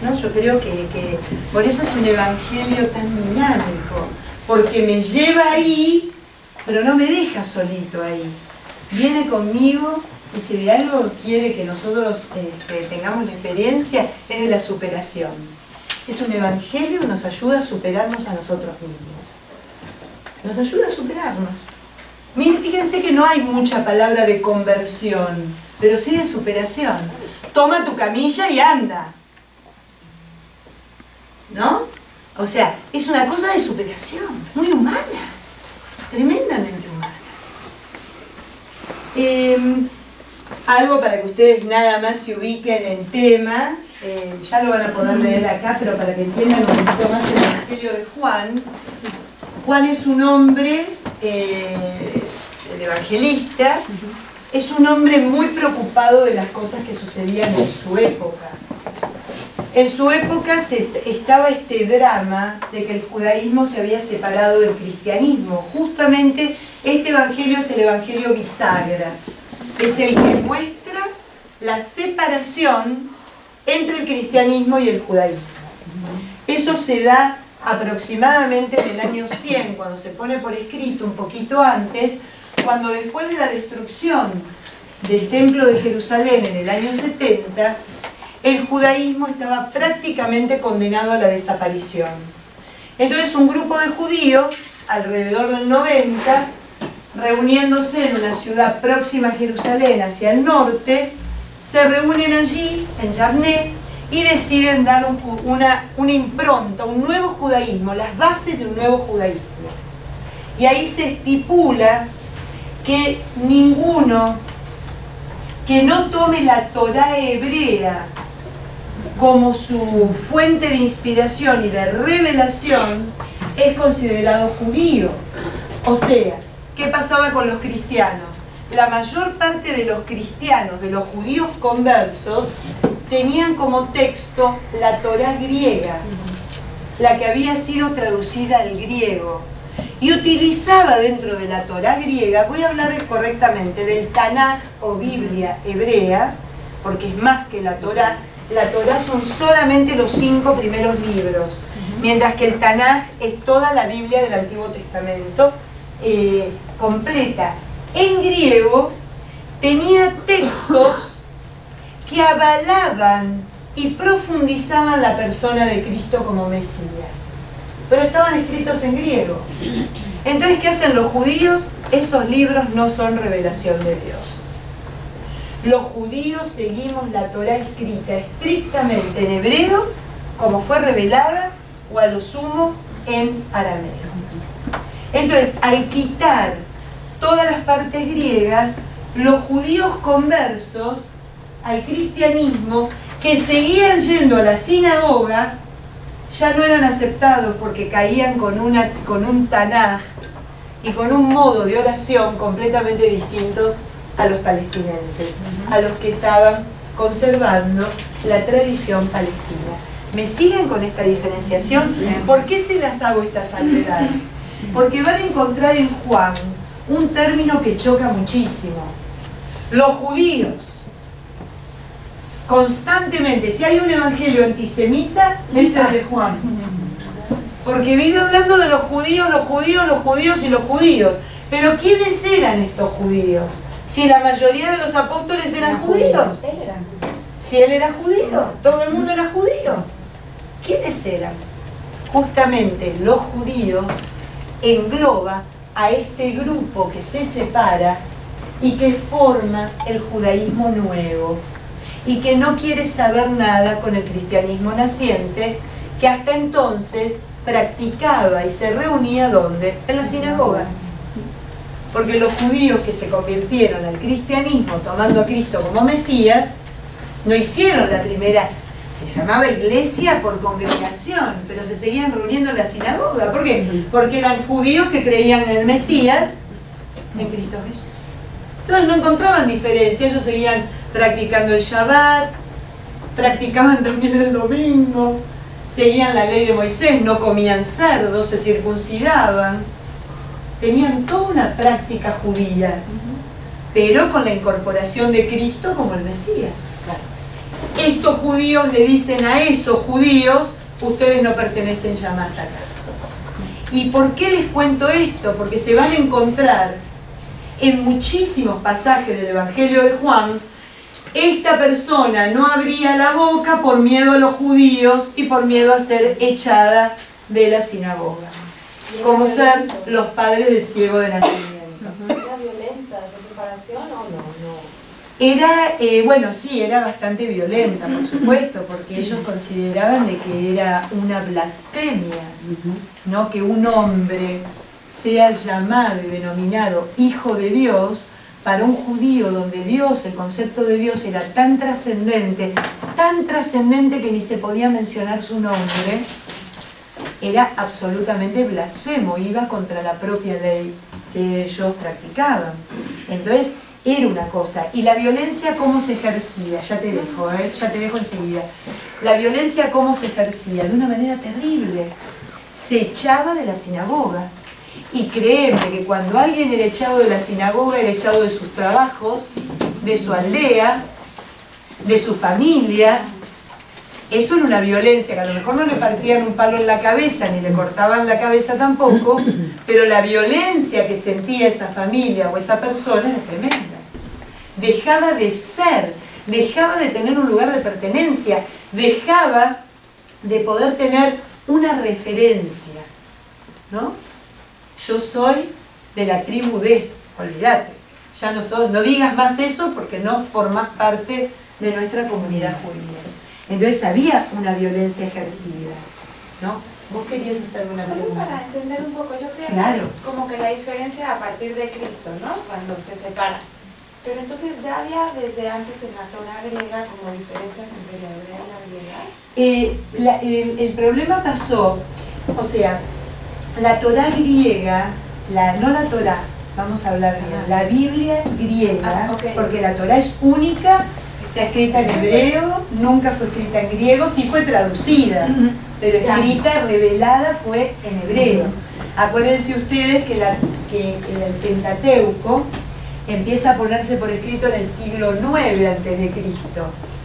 ¿no? Yo creo que por eso es un evangelio tan dinámico, porque me lleva ahí, pero no me deja solito ahí. Viene conmigo y si de algo quiere que nosotros tengamos la experiencia, es de la superación. Es un evangelio que nos ayuda a superarnos a nosotros mismos. Nos ayuda a superarnos, Miren, fíjense que no hay mucha palabra de conversión, pero sí de superación. Toma tu camilla y anda. ¿No? O sea, es una cosa de superación, muy humana, tremendamente humana. Algo para que ustedes nada más se ubiquen en tema, ya lo van a poder leer acá, pero para que entiendan un poquito más el Evangelio de Juan. Juan es un hombre, el evangelista, es un hombre muy preocupado de las cosas que sucedían en su época. En su época estaba este drama de que el judaísmo se había separado del cristianismo. Justamente este evangelio es el evangelio bisagra. Es el que muestra la separación entre el cristianismo y el judaísmo. Eso se da aproximadamente en el año 100, cuando se pone por escrito, un poquito antes, cuando después de la destrucción del templo de Jerusalén en el año 70, el judaísmo estaba prácticamente condenado a la desaparición. Entonces un grupo de judíos, alrededor del 90, reuniéndose en una ciudad próxima a Jerusalén, hacia el norte, se reúnen allí, en Yavne, y deciden dar una impronta, un nuevo judaísmo, las bases de un nuevo judaísmo. Y ahí se estipula que ninguno que no tome la Torá hebrea como su fuente de inspiración y de revelación es considerado judío. O sea, ¿qué pasaba con los cristianos? La mayor parte de los cristianos, de los judíos conversos, tenían como texto la Torá griega, la que había sido traducida al griego, y utilizaba dentro de la Torá griega, voy a hablar correctamente, del Tanaj o Biblia hebrea, porque es más que la Torá son solamente los 5 primeros libros, mientras que el Tanaj es toda la Biblia del Antiguo Testamento completa. En griego tenía textos que avalaban y profundizaban la persona de Cristo como Mesías, pero estaban escritos en griego. Entonces, ¿qué hacen los judíos? Esos libros no son revelación de Dios. Los judíos seguimos la Torá escrita estrictamente en hebreo, como fue revelada, o a lo sumo en arameo. Entonces, al quitar todas las partes griegas, los judíos conversos al cristianismo, que seguían yendo a la sinagoga, ya no eran aceptados porque caían con un Tanaj y con un modo de oración completamente distintos a los palestinenses, a los que estaban conservando la tradición palestina. ¿Me siguen con esta diferenciación? ¿Por qué se las hago esta salvedad? Porque van a encontrar en Juan un término que choca muchísimo. Los judíos, constantemente, si hay un evangelio antisemita, es el de Juan. Porque vive hablando de los judíos, los judíos, los judíos y los judíos. Pero ¿quiénes eran estos judíos? Si la mayoría de los apóstoles eran judíos. Si él era judío, todo el mundo era judío. ¿Quiénes eran? Justamente los judíos engloba a este grupo que se separa y que forma el judaísmo nuevo y que no quiere saber nada con el cristianismo naciente, que hasta entonces practicaba y se reunía ¿dónde? En la sinagoga. Porque los judíos que se convirtieron al cristianismo tomando a Cristo como Mesías, no hicieron la primera, se llamaba iglesia por congregación, pero se seguían reuniendo en la sinagoga. ¿Por qué? Porque eran judíos que creían en el Mesías, en Cristo Jesús. Entonces no encontraban diferencia, ellos seguían practicando el Shabbat, practicaban también el domingo, seguían la ley de Moisés, no comían cerdo, se circuncidaban, tenían toda una práctica judía, pero con la incorporación de Cristo como el Mesías. Estos judíos le dicen a esos judíos, ustedes no pertenecen ya más acá. ¿Y por qué les cuento esto? Porque se van a encontrar en muchísimos pasajes del Evangelio de Juan, esta persona no abría la boca por miedo a los judíos y por miedo a ser echada de la sinagoga, como ser los padres del ciego de nacimiento. Era, bueno, sí, era bastante violenta, por supuesto, porque ellos consideraban de que era una blasfemia, ¿no? Que un hombre sea llamado y denominado hijo de Dios. Para un judío, donde Dios, el concepto de Dios era tan trascendente que ni se podía mencionar su nombre, era absolutamente blasfemo, iba contra la propia ley que ellos practicaban. Entonces, era una cosa. Y la violencia, ¿cómo se ejercía? Ya te dejo enseguida. La violencia, ¿cómo se ejercía? De una manera terrible. Se echaba de la sinagoga. Y créeme que cuando alguien era echado de la sinagoga, era echado de sus trabajos, de su aldea, de su familia. Eso era una violencia, que a lo mejor no le partían un palo en la cabeza, ni le cortaban la cabeza tampoco, pero la violencia que sentía esa familia o esa persona era tremenda. Dejaba de ser, dejaba de tener un lugar de pertenencia, dejaba de poder tener una referencia, ¿no? Yo soy de la tribu de, olvídate, ya no digas más eso porque no formás parte de nuestra comunidad judía. Entonces había una violencia ejercida, ¿no? Vos querías hacerme una pregunta. Solo para entender un poco, yo creo claro. que como que la diferencia a partir de Cristo, ¿no? Cuando se separa. Pero entonces ya había desde antes en la Torá griega como diferencias entre la hebrea y la griega. El problema pasó, o sea, la Torá griega, no la Torá, vamos a hablar bien, la Biblia griega, okay, porque la Torá es única, está escrita en hebreo, nunca fue escrita en griego, sí fue traducida, pero escrita, revelada fue en hebreo. Acuérdense ustedes que el Pentateuco empieza a ponerse por escrito en el siglo IX a.C.,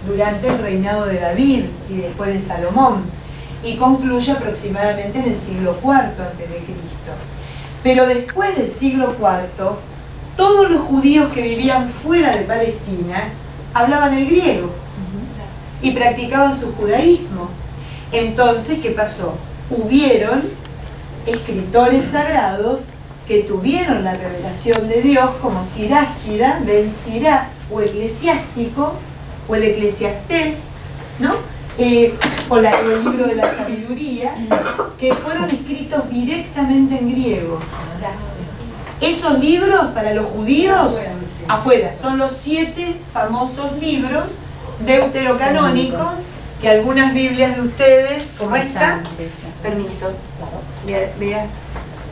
durante el reinado de David y después de Salomón, y concluye aproximadamente en el siglo IV a.C. Pero después del siglo IV, todos los judíos que vivían fuera de Palestina hablaban el griego y practicaban su judaísmo. Entonces, ¿qué pasó? Hubieron escritores sagrados que tuvieron la revelación de Dios, como Sirásida, Ben Sirá, o eclesiástico, o el Eclesiastés, ¿no? O el libro de la sabiduría, que fueron escritos directamente en griego. Esos libros para los judíos, afuera, son los 7 famosos libros deuterocanónicos que algunas Biblias de ustedes, como esta, permiso, vean,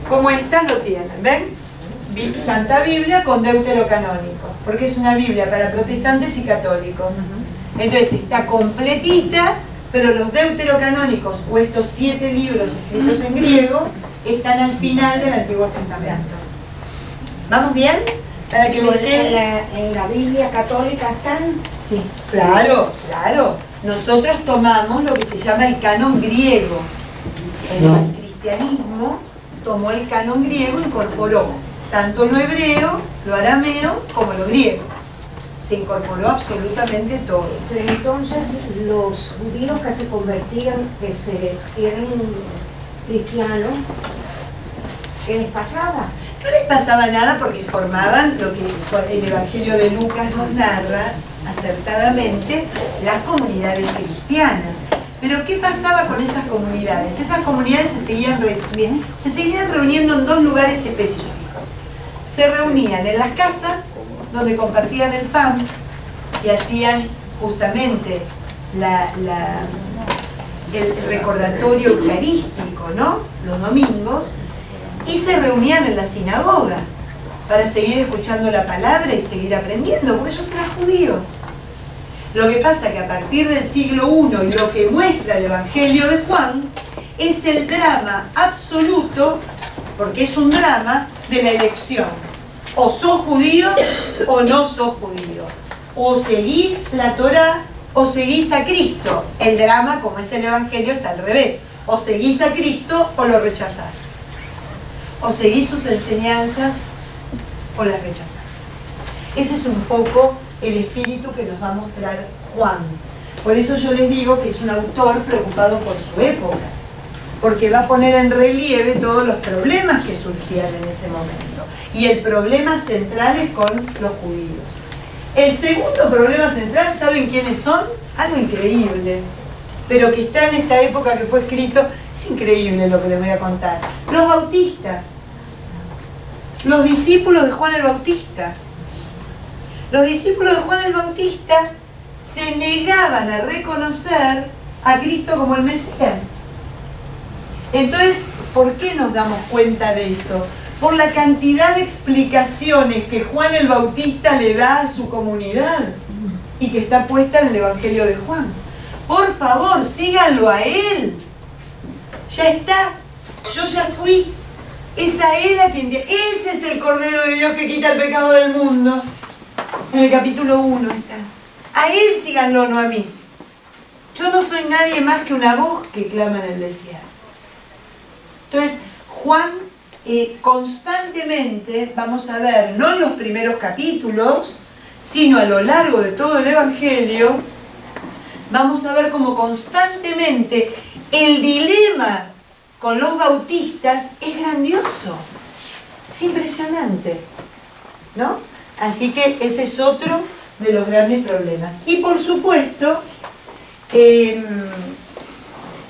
como esta lo tienen, ¿ven? Santa Biblia con deuterocanónicos, porque es una Biblia para protestantes y católicos. Entonces está completita, pero los deuterocanónicos, o estos 7 libros escritos en griego, están al final del Antiguo Testamento. ¿Vamos bien? Para que en la Biblia católica están, sí. Claro, claro. Nosotros tomamos lo que se llama el canon griego. El cristianismo tomó el canon griego e incorporó tanto lo hebreo, lo arameo, como lo griego. Se incorporó absolutamente todo. Pero entonces los judíos que se convertían, que eran cristianos, ¿qué les pasaba? No les pasaba nada porque formaban lo que el Evangelio de Lucas nos narra acertadamente, las comunidades cristianas. Pero ¿qué pasaba con esas comunidades? Esas comunidades se seguían reuniendo en 2 lugares específicos. Se reunían en las casas, donde compartían el pan y hacían justamente el recordatorio eucarístico, ¿no? Los domingos, y se reunían en la sinagoga para seguir escuchando la palabra y seguir aprendiendo, porque ellos eran judíos. Lo que pasa es que a partir del siglo I, y lo que muestra el Evangelio de Juan, es el drama absoluto, porque es un drama de la elección. O sos judío o no sos judío. O seguís la Torá o seguís a Cristo. El drama, como es el Evangelio, es al revés. O seguís a Cristo o lo rechazás. O seguís sus enseñanzas o las rechazás. Ese es un poco el espíritu que nos va a mostrar Juan. Por eso yo les digo que es un autor preocupado por su época, porque va a poner en relieve todos los problemas que surgían en ese momento. Y el problema central es con los judíos. El segundo problema central, ¿saben quiénes son? Algo increíble, pero que está en esta época que fue escrito. Es increíble lo que les voy a contar. Los bautistas, los discípulos de Juan el Bautista. Los discípulos de Juan el Bautista se negaban a reconocer a Cristo como el Mesías. Entonces, ¿por qué nos damos cuenta de eso? Por la cantidad de explicaciones que Juan el Bautista le da a su comunidad y que está puesta en el Evangelio de Juan. Por favor, síganlo a él. Ya está, yo ya fui. Es a él a quien... Ese es el Cordero de Dios que quita el pecado del mundo. En el capítulo 1 está. A él síganlo, no a mí. Yo no soy nadie más que una voz que clama en el desierto. Entonces, Juan constantemente, vamos a ver, no en los primeros capítulos, sino a lo largo de todo el Evangelio, vamos a ver cómo constantemente el dilema con los bautistas es grandioso. Es impresionante, ¿no? Así que ese es otro de los grandes problemas. Y por supuesto,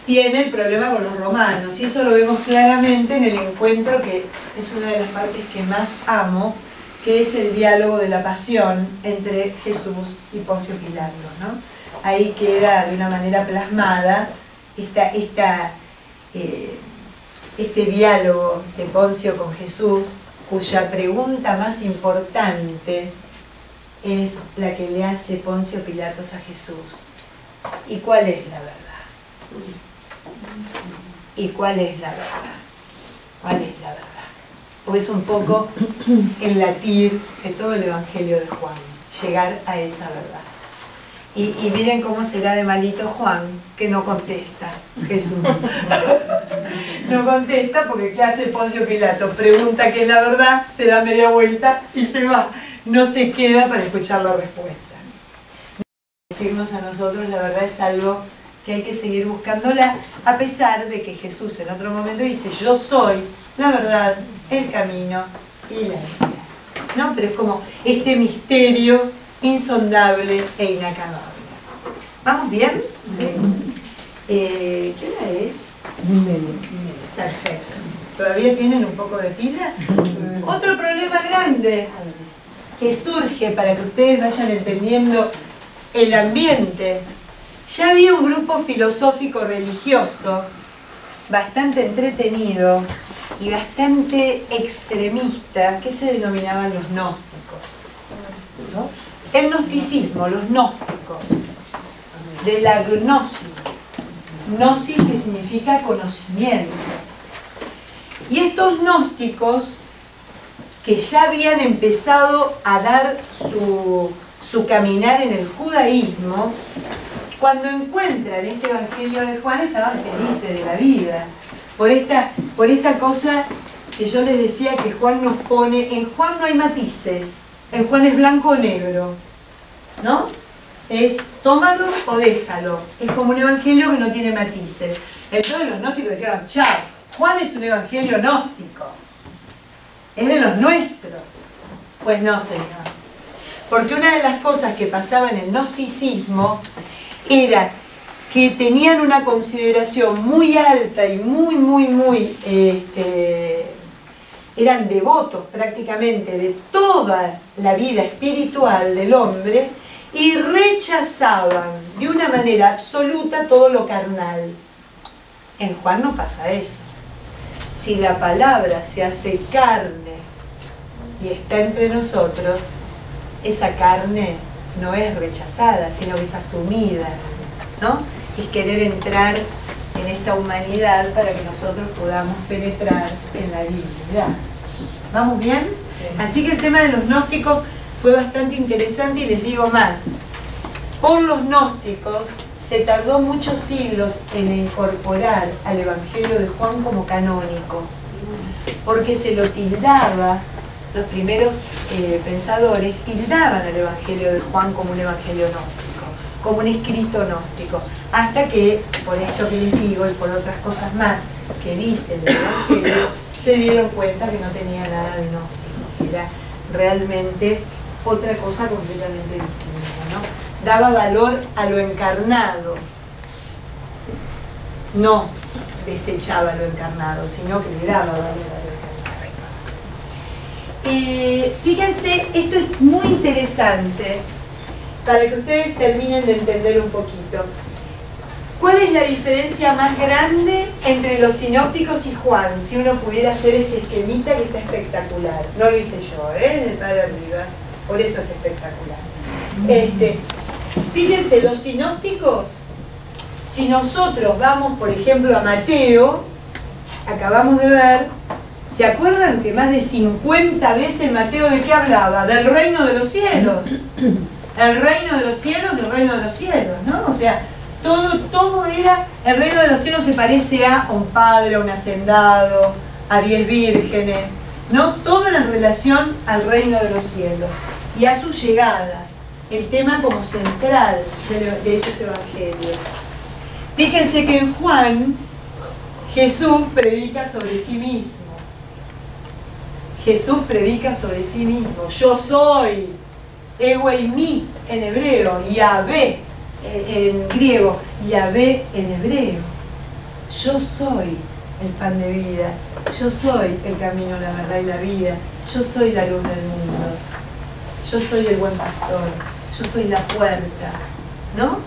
tiene el problema con los romanos, y eso lo vemos claramente en el encuentro, que es una de las partes que más amo, que es el diálogo de la pasión entre Jesús y Poncio Pilato, ¿no? Ahí queda de una manera plasmada este diálogo de Poncio con Jesús, cuya pregunta más importante es la que le hace Poncio Pilatos a Jesús. ¿Y cuál es la verdad? ¿Y cuál es la verdad? ¿Cuál es la verdad? Pues un poco el latir de todo el Evangelio de Juan, llegar a esa verdad. Y miren cómo será de malito Juan, que no contesta Jesús. No contesta porque ¿qué hace Poncio Pilato? Pregunta qué es la verdad, se da media vuelta y se va. No se queda para escuchar la respuesta. Decirnos a nosotros la verdad es algo que hay que seguir buscándola, a pesar de que Jesús en otro momento dice: yo soy la verdad, el camino y la vida, ¿no? Pero es como este misterio insondable e inacabable. ¿Vamos bien? ¿Qué hora es? Perfecto. ¿Todavía tienen un poco de pila? Otro problema grande que surge para que ustedes vayan entendiendo el ambiente. Ya había un grupo filosófico religioso bastante entretenido y bastante extremista que se denominaban los gnósticos, ¿no? El gnosticismo, los gnósticos, de la gnosis. Gnosis, que significa conocimiento. Y estos gnósticos, que ya habían empezado a dar su caminar en el judaísmo, cuando encuentran este Evangelio de Juan estaban felices de la vida. Por esta cosa que yo les decía que Juan nos pone, en Juan no hay matices, en Juan es blanco o negro, ¿no? Es tómalo o déjalo, es como un evangelio que no tiene matices. Entonces los gnósticos dijeron: chao, Juan es un evangelio gnóstico, es de los nuestros. Pues no, señor, porque una de las cosas que pasaba en el gnosticismo era que tenían una consideración muy alta y eran devotos prácticamente de toda la vida espiritual del hombre, y rechazaban de una manera absoluta todo lo carnal. En Juan no pasa eso. Si la palabra se hace carne y está entre nosotros, esa carne no es rechazada, sino que es asumida, ¿no? Y querer entrar en esta humanidad para que nosotros podamos penetrar en la divinidad. ¿Vamos bien? Así que el tema de los gnósticos fue bastante interesante, y les digo más. Por los gnósticos se tardó muchos siglos en incorporar al Evangelio de Juan como canónico, porque se lo tildaba, los primeros pensadores tildaban al Evangelio de Juan como un evangelio gnóstico, como un escrito gnóstico, hasta que, por esto que les digo y por otras cosas más que dice el Evangelio, se dieron cuenta que no tenía nada de gnóstico, que era realmente otra cosa completamente distinta, ¿no? Daba valor a lo encarnado, no desechaba lo encarnado, sino que le daba valor a lo encarnado. Fíjense, esto es muy interesante para que ustedes terminen de entender un poquito. ¿Cuál es la diferencia más grande entre los sinópticos y Juan? Si uno pudiera hacer este esquemita que está espectacular. No lo hice yo, es del padre Rivas, por eso es espectacular. Fíjense, los sinópticos, si nosotros vamos, por ejemplo, a Mateo, acabamos de ver, ¿se acuerdan que más de 50 veces Mateo de qué hablaba? Del reino de los cielos. El reino de los cielos, del reino de los cielos, ¿no? O sea, todo era, el reino de los cielos se parece a un padre, a un hacendado, a 10 vírgenes, ¿no? Todo en relación al reino de los cielos y a su llegada, el tema como central de esos evangelios. Fíjense que en Juan, Jesús predica sobre sí mismo. Jesús predica sobre sí mismo. Yo soy, ego eimi en hebreo, Yahvé en griego, Yahvé en hebreo. Yo soy el pan de vida, yo soy el camino, la verdad y la vida, yo soy la luz del mundo, yo soy el buen pastor, yo soy la puerta, ¿no?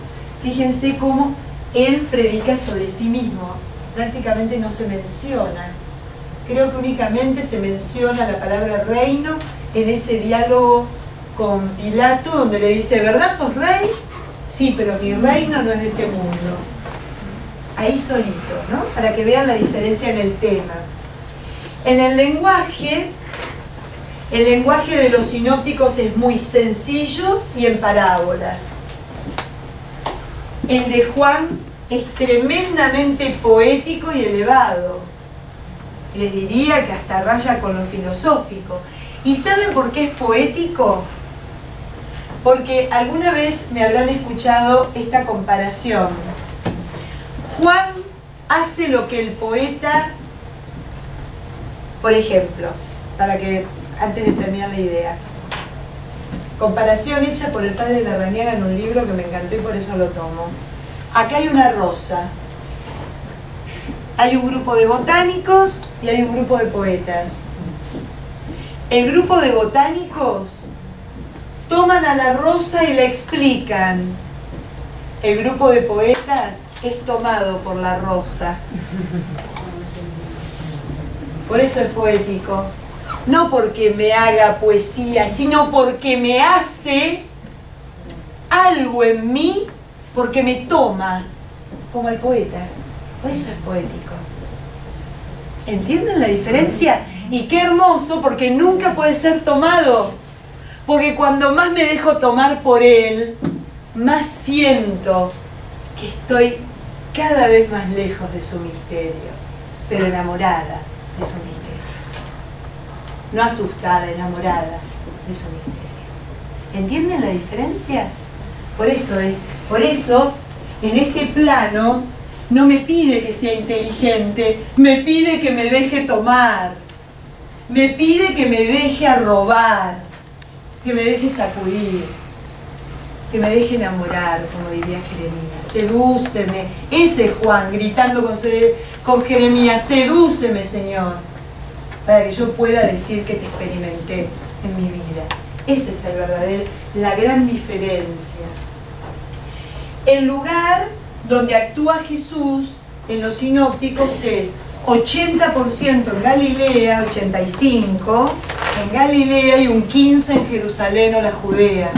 Fíjense cómo él predica sobre sí mismo, prácticamente no se menciona. Creo que únicamente se menciona la palabra reino en ese diálogo con Pilato, donde le dice, ¿verdad sos rey? Sí, pero mi reino no es de este mundo. Ahí solito, ¿no? Para que vean la diferencia en el tema. En el lenguaje de los sinópticos es muy sencillo y en parábolas. El de Juan es tremendamente poético y elevado. Les diría que hasta raya con lo filosófico. ¿Y saben por qué es poético? Porque alguna vez me habrán escuchado esta comparación. Juan hace lo que el poeta, por ejemplo, para que antes de terminar la idea, comparación hecha por el padre Larrañaga en un libro que me encantó y por eso lo tomo. Acá hay una rosa, hay un grupo de botánicos y hay un grupo de poetas. El grupo de botánicos toman a la rosa y la explican. El grupo de poetas es tomado por la rosa. Por eso es poético. No porque me haga poesía, sino porque me hace algo en mí, porque me toma, como el poeta. Por eso es poético. ¿Entienden la diferencia? Y qué hermoso, porque nunca puede ser tomado. Porque cuando más me dejo tomar por él, más siento que estoy cada vez más lejos de su misterio, pero enamorada de su misterio. No asustada, enamorada de su misterio. ¿Entienden la diferencia? Por eso, en este plano, no me pide que sea inteligente, me pide que me deje tomar, me pide que me deje arrobar, que me deje sacudir, que me deje enamorar, como diría Jeremías. Sedúceme, ese es Juan gritando con Jeremías, sedúceme, Señor, para que yo pueda decir que te experimenté en mi vida. Ese es el verdadero, la gran diferencia. El lugar donde actúa Jesús en los sinópticos es 80% en Galilea, 85% en Galilea y un 15% en Jerusalén o la Judea.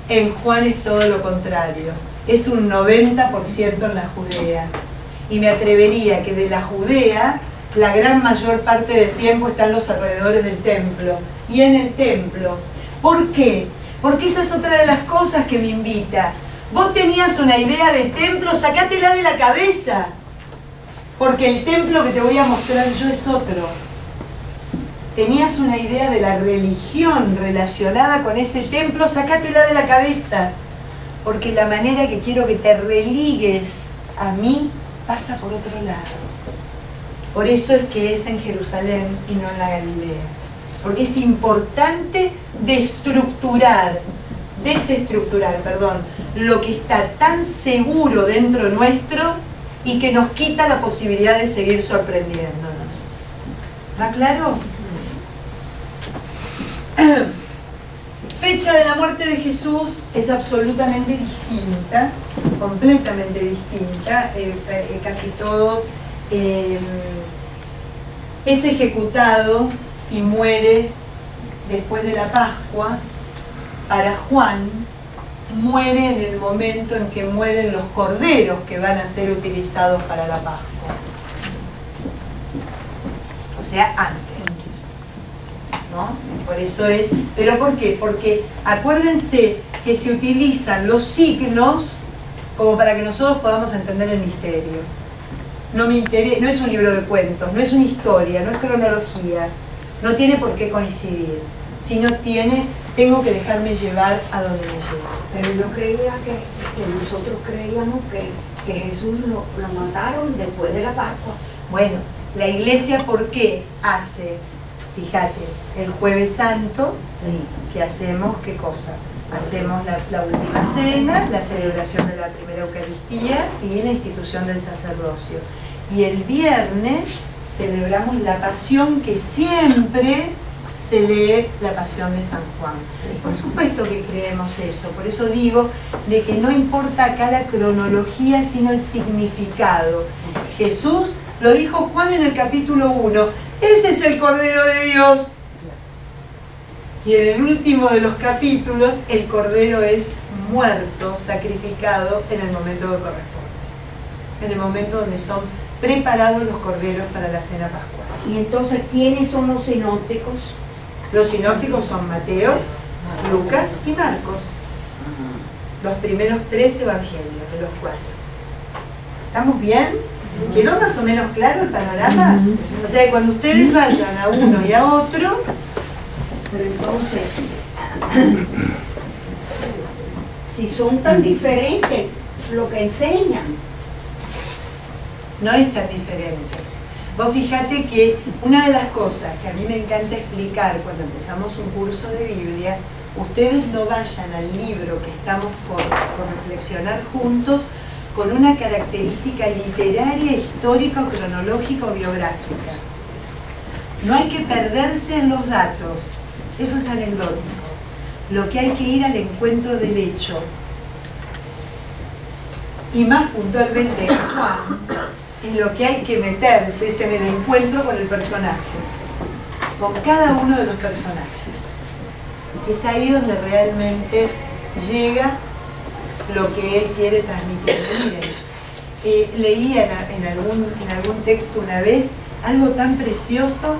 En Juan es todo lo contrario, es un 90% en la Judea. Y me atrevería que de la Judea, la gran mayor parte del tiempo está en los alrededores del templo y en el templo. ¿Por qué? Porque esa es otra de las cosas que me invita. Vos tenías una idea de templo, sacátela de la cabeza, porque el templo que te voy a mostrar yo es otro. Tenías una idea de la religión relacionada con ese templo, sacátela de la cabeza, porque la manera que quiero que te religues a mí pasa por otro lado. Por eso es que es en Jerusalén y no en la Galilea. porque es importante desestructurar, lo que está tan seguro dentro nuestro y que nos quita la posibilidad de seguir sorprendiéndonos. ¿Va claro? Fecha de la muerte de Jesús es absolutamente distinta, completamente distinta, casi todo es ejecutado y muere después de la Pascua. Para Juan, muere en el momento en que mueren los corderos que van a ser utilizados para la Pascua. O sea, antes, ¿no? Por eso es... ¿Pero por qué? Porque acuérdense que se utilizan los signos como para que nosotros podamos entender el misterio. No es un libro de cuentos, no es una historia, no es cronología, no tiene por qué coincidir, sino tengo que dejarme llevar a donde me lleva. Pero yo creía que nosotros creíamos que Jesús lo mataron después de la Pascua. Bueno, la Iglesia, ¿por qué hace? Fíjate, el Jueves Santo, sí, ¿qué hacemos? ¿Qué cosa? Hacemos la última cena, la celebración de la primera Eucaristía y la institución del sacerdocio. Y el viernes celebramos la Pasión, que siempre se lee la Pasión de San Juan. Por supuesto que creemos eso, por eso digo de que no importa acá la cronología, sino el significado. Jesús, lo dijo Juan en el capítulo 1, ese es el Cordero de Dios. Y en el último de los capítulos, el Cordero es muerto, sacrificado en el momento que corresponde. En el momento donde son preparados los corderos para la cena pascual. ¿Y entonces quiénes son los sinópticos? Los sinópticos son Mateo, Lucas y Marcos. Los primeros 3 evangelios de los 4. ¿Estamos bien? ¿Quedó más o menos claro el panorama? O sea que cuando ustedes vayan a uno y a otro... Pero entonces, si son tan diferentes lo que enseñan, no es tan diferente. Vos fíjate que una de las cosas que a mí me encanta explicar cuando empezamos un curso de Biblia, ustedes no vayan al libro que estamos por reflexionar juntos con una característica literaria, histórica, cronológica o biográfica. No hay que perderse en los datos, eso es anecdótico. Lo que hay que ir al encuentro del hecho. Y más puntualmente en Juan, en lo que hay que meterse es en el encuentro con el personaje, con cada uno de los personajes. Es ahí donde realmente llega lo que él quiere transmitir. Miren, leía en algún texto una vez algo tan precioso.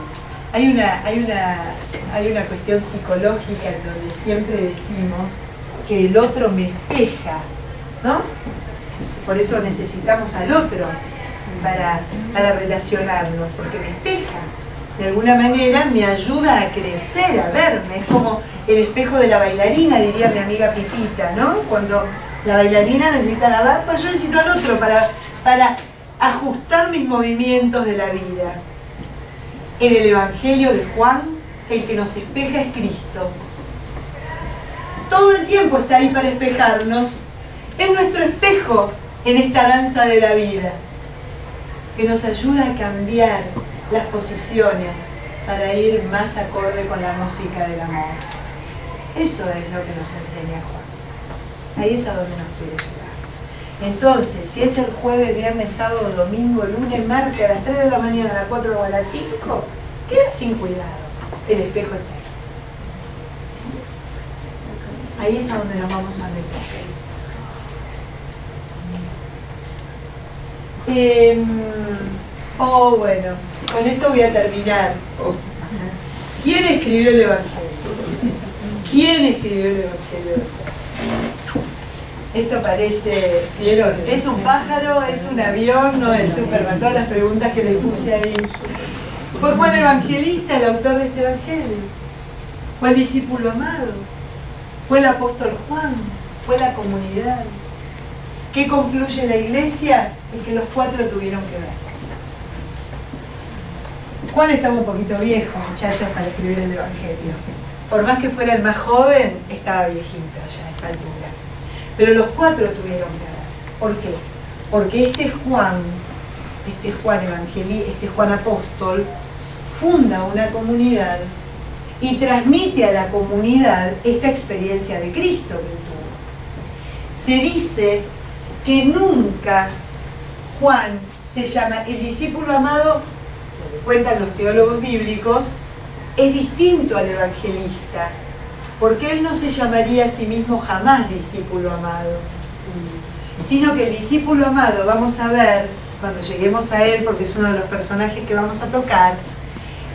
Hay una cuestión psicológica en donde siempre decimos que el otro me espeja, ¿no? Por eso necesitamos al otro para relacionarnos, porque me espeja. De alguna manera me ayuda a crecer, a verme. Es como el espejo de la bailarina, diría mi amiga Pipita, ¿no? Cuando la bailarina necesita la barba, pues yo necesito al otro para ajustar mis movimientos de la vida. En el Evangelio de Juan, el que nos espeja es Cristo. Todo el tiempo está ahí para espejarnos. Es nuestro espejo en esta danza de la vida, que nos ayuda a cambiar las posiciones para ir más acorde con la música del amor. Eso es lo que nos enseña Juan. Ahí es a donde nos quiere llevar. Entonces, si es el jueves, viernes, sábado, domingo, lunes, martes, a las 3 de la mañana, a las 4 o a las 5, queda sin cuidado. El espejo está ahí. Ahí es a donde nos vamos a meter. Bueno, con esto voy a terminar. ¿Quién escribió el Evangelio? ¿Quién escribió el Evangelio? Esto parece, ¿vieron? ¿Es un pájaro? ¿Es un avión? ¿No es Superman? Todas las preguntas que le puse ahí. ¿Fue Juan Evangelista el autor de este Evangelio? ¿Fue el discípulo amado? ¿Fue el apóstol Juan? ¿Fue la comunidad? ¿Qué concluye la Iglesia? Es que los 4 tuvieron que ver. Juan estaba un poquito viejo, muchachos, para escribir el Evangelio. Por más que fuera el más joven, estaba viejito ya a esa altura. Pero los 4 tuvieron que ver. ¿Por qué? Porque este Juan evangelista, este Juan apóstol, funda una comunidad y transmite a la comunidad esta experiencia de Cristo que tuvo. Se dice que nunca Juan se llama el discípulo amado, lo que cuentan los teólogos bíblicos, es distinto al evangelista, porque él no se llamaría a sí mismo jamás discípulo amado, sino que el discípulo amado, vamos a ver cuando lleguemos a él, porque es uno de los personajes que vamos a tocar,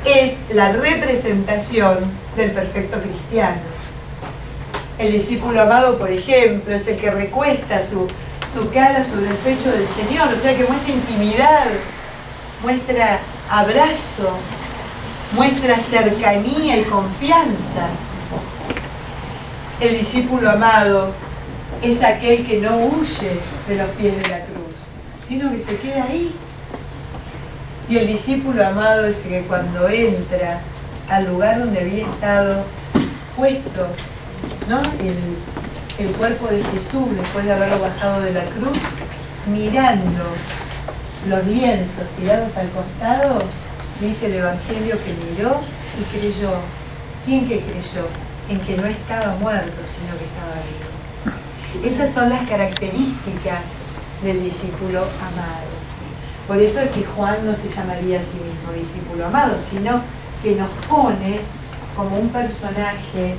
es la representación del perfecto cristiano. El discípulo amado, por ejemplo, es el que recuesta su cara sobre el pecho del Señor, o sea que muestra intimidad, muestra abrazo, muestra cercanía y confianza. El discípulo amado es aquel que no huye de los pies de la cruz, sino que se queda ahí. Y el discípulo amado es el que cuando entra al lugar donde había estado puesto, ¿no?, el cuerpo de Jesús, después de haberlo bajado de la cruz, mirando los lienzos tirados al costado, dice el Evangelio que miró y creyó. ¿Quién que creyó? En que no estaba muerto, sino que estaba vivo. Esas son las características del discípulo amado. Por eso es que Juan no se llamaría a sí mismo discípulo amado, sino que nos pone como un personaje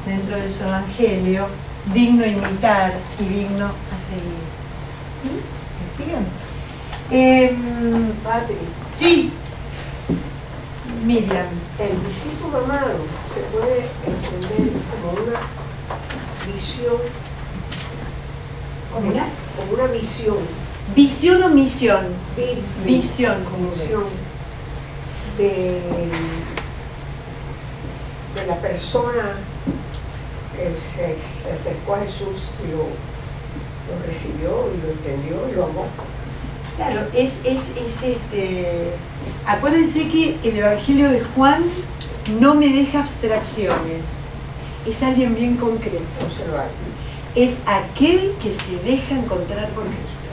dentro de su evangelio digno a imitar y digno a seguir. ¿Me siguen? Patri, Sí. Miriam. el discípulo amado se puede entender como una visión, ¿Cómo era? como una visión. ¿Visión o misión? Visión, como visión de la persona que se acercó a Jesús y lo recibió y lo entendió y lo amó. Claro, acuérdense que el Evangelio de Juan no me deja abstracciones, es alguien bien concreto. Es aquel que se deja encontrar por Cristo,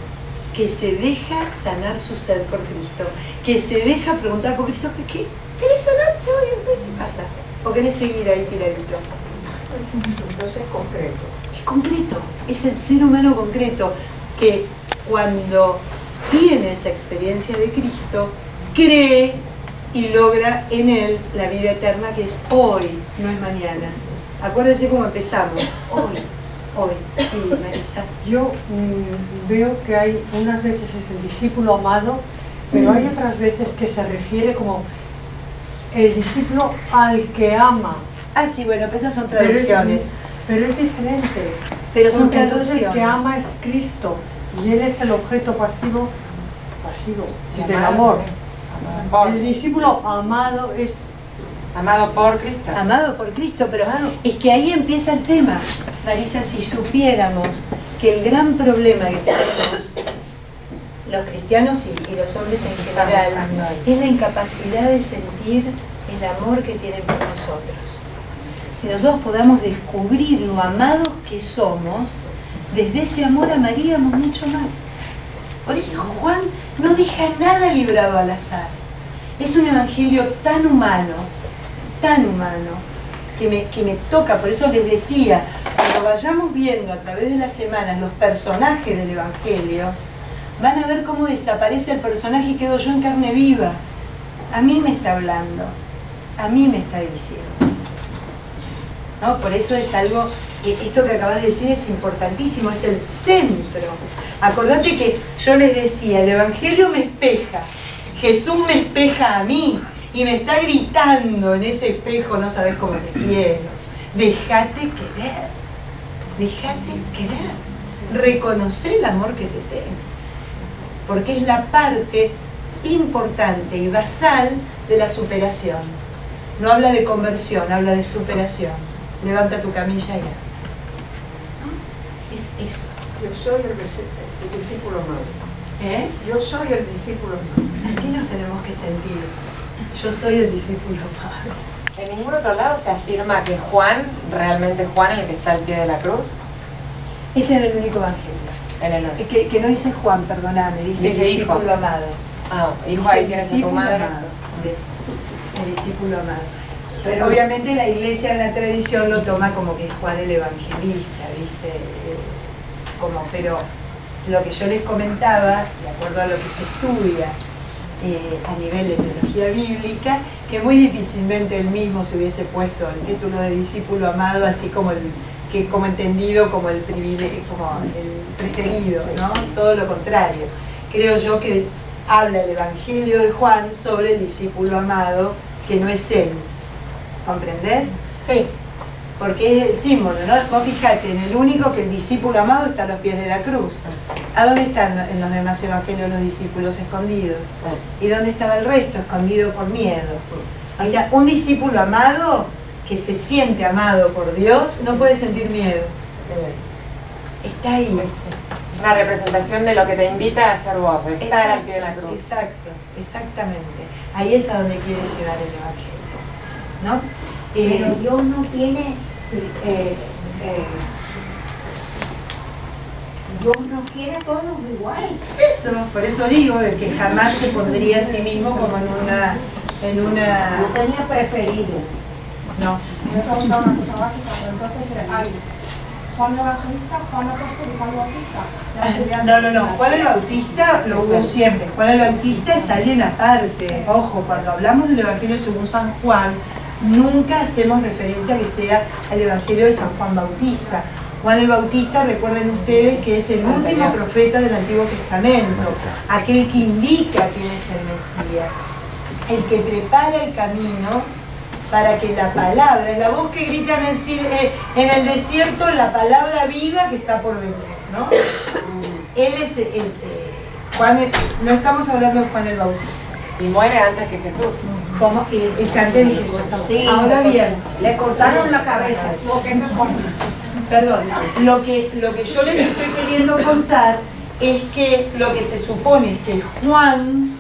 que se deja sanar su sed por Cristo, que se deja preguntar por Cristo, ¿qué? ¿Querés sanarte hoy? ¿Qué pasa? ¿O querés seguir ahí tiradito? Entonces es concreto. Es concreto, es el ser humano concreto que cuando tiene esa experiencia de Cristo, cree y logra en él la vida eterna, que es hoy, no es mañana. Acuérdense cómo empezamos, hoy. Sí, Marisa. Yo veo que hay unas veces es el discípulo amado, pero hay otras veces que se refiere como el discípulo al que ama. Ah, sí, bueno, pues esas son traducciones. Pero es diferente. Pero son porque entonces el que traducciones. ama es Cristo y él es el objeto pasivo del amor. El discípulo amado es amado por Cristo. Amado por Cristo, pero Claro. es que ahí empieza el tema. Marisa, si supiéramos que el gran problema que tenemos los cristianos y los hombres en general es la incapacidad de sentir el amor que tienen por nosotros. Si nosotros podamos descubrir lo amados que somos, desde ese amor amaríamos mucho más. Por eso Juan no deja nada librado al azar. Es un evangelio tan humano, que me toca. Por eso les decía, cuando vayamos viendo a través de las semanas los personajes del evangelio, van a ver cómo desaparece el personaje y quedo yo en carne viva. A mí me está hablando, a mí me está diciendo, ¿no? Por eso es algo, esto que acabas de decir es importantísimo, es el centro. Acordate que yo les decía, el evangelio me espeja, Jesús me espeja a mí y me está gritando en ese espejo, no sabes cómo te quiero. Déjate querer, reconocer el amor que te tengo, porque es la parte importante y basal de la superación. No habla de conversión, habla de superación. Levanta tu camilla ya. ¿No? Es eso. Yo soy el discípulo amado. ¿Eh? Yo soy el discípulo amado. Así nos tenemos que sentir. Yo soy el discípulo amado. ¿En ningún otro lado se afirma que Juan, realmente Juan, el que está al pie de la cruz? Ese era el único evangelio. En el otro. Que no dice Juan, perdóname, dice el discípulo hijo. amado. Ah, hijo, Dice ahí el tienes a tu discípulo madre. amado, sí, el discípulo amado. Pero obviamente la iglesia en la tradición lo toma como que es Juan el evangelista, ¿viste? Pero lo que yo les comentaba, de acuerdo a lo que se estudia a nivel de teología bíblica, que muy difícilmente él mismo se hubiese puesto el título de discípulo amado, así como como entendido como el privilegio, como el preferido, ¿no? Todo lo contrario. Creo yo que habla el Evangelio de Juan sobre el discípulo amado, que no es él. ¿Comprendés? Sí. Porque es el símbolo, ¿no? Vos fijate, en el único que el discípulo amado está a los pies de la cruz. ¿A dónde están en los demás evangelios los discípulos escondidos? ¿Y dónde estaba el resto? Escondido por miedo. O sea, un discípulo amado que se siente amado por Dios no puede sentir miedo. Está ahí. Es una representación de lo que te invita a ser vos, de estar al pie de la cruz. Exacto, exactamente. Ahí es a donde quiere llegar el evangelio, ¿no? Pero Dios no tiene, Dios nos quiere a todos igual. Eso, por eso digo, de que jamás se pondría a sí mismo como en una... No tenía preferido. No. Me he preguntado una cosa básica, pero entonces hay Juan el Evangelista, Juan Apóstol y Juan el Bautista. No. Juan el Bautista lo hubo siempre. Juan el Bautista es alguien aparte. Ojo, cuando hablamos del Evangelio según San Juan, nunca hacemos referencia a que sea al Evangelio de San Juan Bautista. Juan el Bautista, recuerden ustedes que es el último profeta del Antiguo Testamento, aquel que indica quién es el Mesías, el que prepara el camino para que la palabra, la voz que grita en el desierto, la palabra viva que está por venir, ¿no? Él es no estamos hablando de Juan el Bautista. Y muere antes que Jesús. ¿Cómo? Es antes de Jesús. Sí, ahora bien, le cortaron la cabeza. perdón, lo que yo les estoy queriendo contar es que lo que se supone es que Juan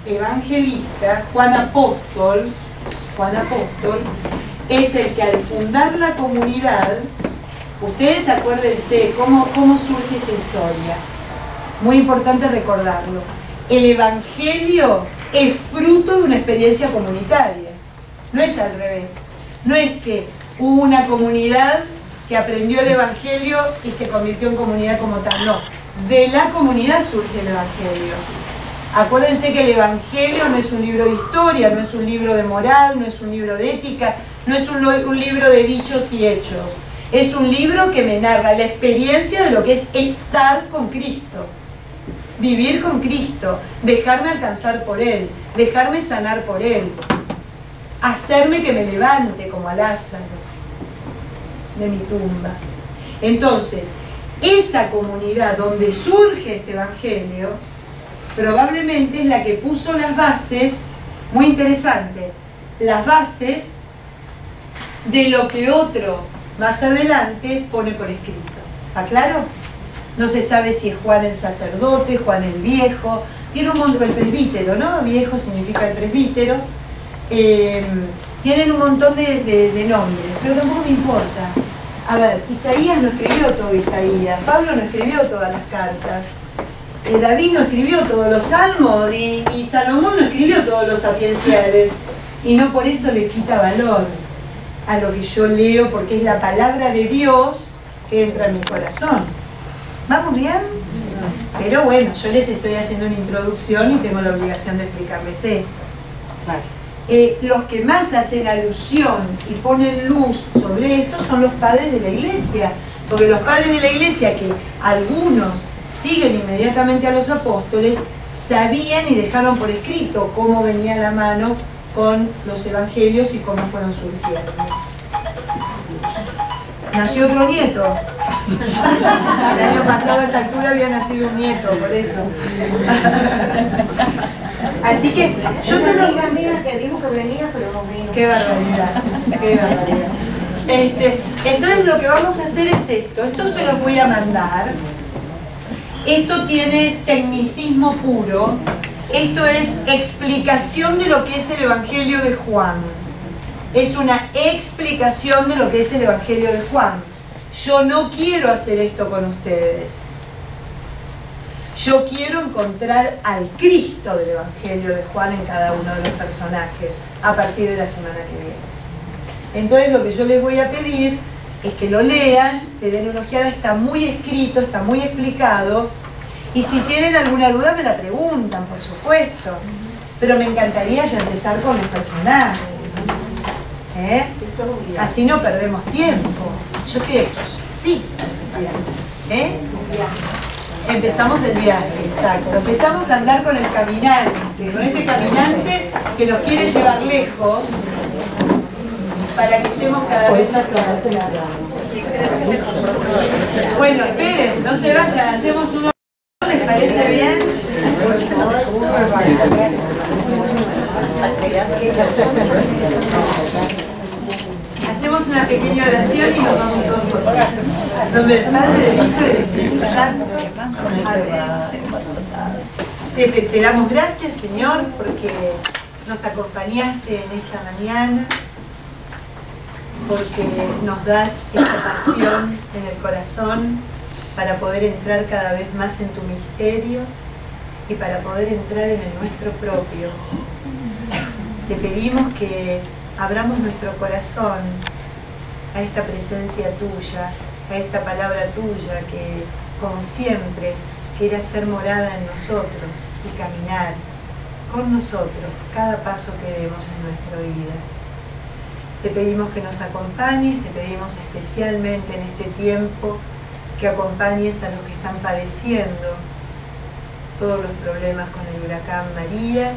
evangelista, Juan apóstol, es el que al fundar la comunidad, ustedes acuérdense cómo surge esta historia, muy importante recordarlo, el evangelio es fruto de una experiencia comunitaria, no es al revés, no es que hubo una comunidad que aprendió el evangelio y se convirtió en comunidad como tal, no, de la comunidad surge el evangelio. Acuérdense que el Evangelio no es un libro de historia, no es un libro de moral, no es un libro de ética, no es un libro de dichos y hechos. Es un libro que me narra la experiencia de lo que es estar con Cristo, vivir con Cristo, dejarme alcanzar por Él, dejarme sanar por Él, hacerme que me levante como a Lázaro de mi tumba. Entonces, esa comunidad donde surge este Evangelio, probablemente es la que puso las bases, muy interesante, las bases de lo que otro más adelante pone por escrito. ¿Está claro? No se sabe si es Juan el sacerdote, Juan el viejo, tiene un montón, el presbítero, ¿no? Viejo significa el presbítero. Tienen un montón de nombres, pero tampoco me importa. A ver, Isaías no escribió todo Isaías, Pablo no escribió todas las cartas. David no escribió todos los salmos y Salomón no escribió todos los sapienciales y no por eso le quita valor a lo que yo leo, porque es la palabra de Dios que entra en mi corazón. ¿Vamos bien? Pero bueno, yo les estoy haciendo una introducción y tengo la obligación de explicarles esto. Los que más hacen alusión y ponen luz sobre esto son los padres de la iglesia, porque los padres de la iglesia, que algunos siguen inmediatamente a los apóstoles, sabían y dejaron por escrito cómo venía la mano con los evangelios y cómo fueron surgiendo. Nació otro nieto. El año pasado a esta altura había nacido un nieto, por eso. Así que yo Una se lo... amiga mía que dijo que venía, pero no vino. Qué barbaridad, qué barbaridad. Entonces lo que vamos a hacer es esto se los voy a mandar. Esto tiene tecnicismo puro Esto es explicación de lo que es el Evangelio de Juan. Es una explicación de lo que es el Evangelio de Juan. Yo no quiero hacer esto con ustedes. Yo quiero encontrar al Cristo del Evangelio de Juan en cada uno de los personajes a partir de la semana que viene. Entonces lo que yo les voy a pedir es que lo lean, le den una ojeada, está muy escrito, está muy explicado, y si tienen alguna duda me la preguntan, por supuesto, pero me encantaría ya empezar con los personajes. Así no perdemos tiempo. Yo quiero, sí, empezamos el viaje, exacto. Empezamos a andar con el caminante, con este caminante que nos quiere llevar lejos para que estemos cada vez más cerca. Bueno, esperen, no se vayan, hacemos uno. ¿Les parece bien? Hacemos una pequeña oración y nos vamos todos por acá. En nombre del Padre, del Hijo y del Espíritu Santo. Te damos gracias, Señor, porque nos acompañaste en esta mañana, porque nos das esa pasión en el corazón para poder entrar cada vez más en tu misterio y para poder entrar en el nuestro propio. Te pedimos que abramos nuestro corazón a esta presencia tuya, a esta palabra tuya que, como siempre, quiere hacer morada en nosotros y caminar con nosotros cada paso que demos en nuestra vida. Te pedimos que nos acompañes, te pedimos especialmente en este tiempo que acompañes a los que están padeciendo todos los problemas con el huracán María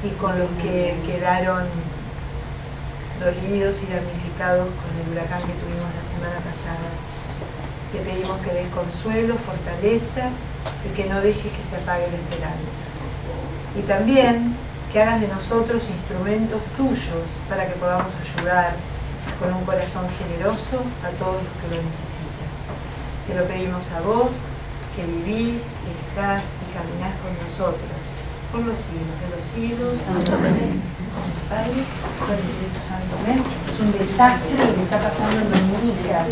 y con los que quedaron dolidos y damnificados con el huracán que tuvimos la semana pasada. Te pedimos que des consuelo, fortaleza y que no dejes que se apague la esperanza. Y también que hagas de nosotros instrumentos tuyos para que podamos ayudar con un corazón generoso a todos los que lo necesitan. Te lo pedimos a vos, que vivís, estás y caminás con nosotros, por los siglos de los siglos. Amén. Con el Padre, con el Espíritu Santo. Amén. Es un desastre lo que está pasando en Dominica.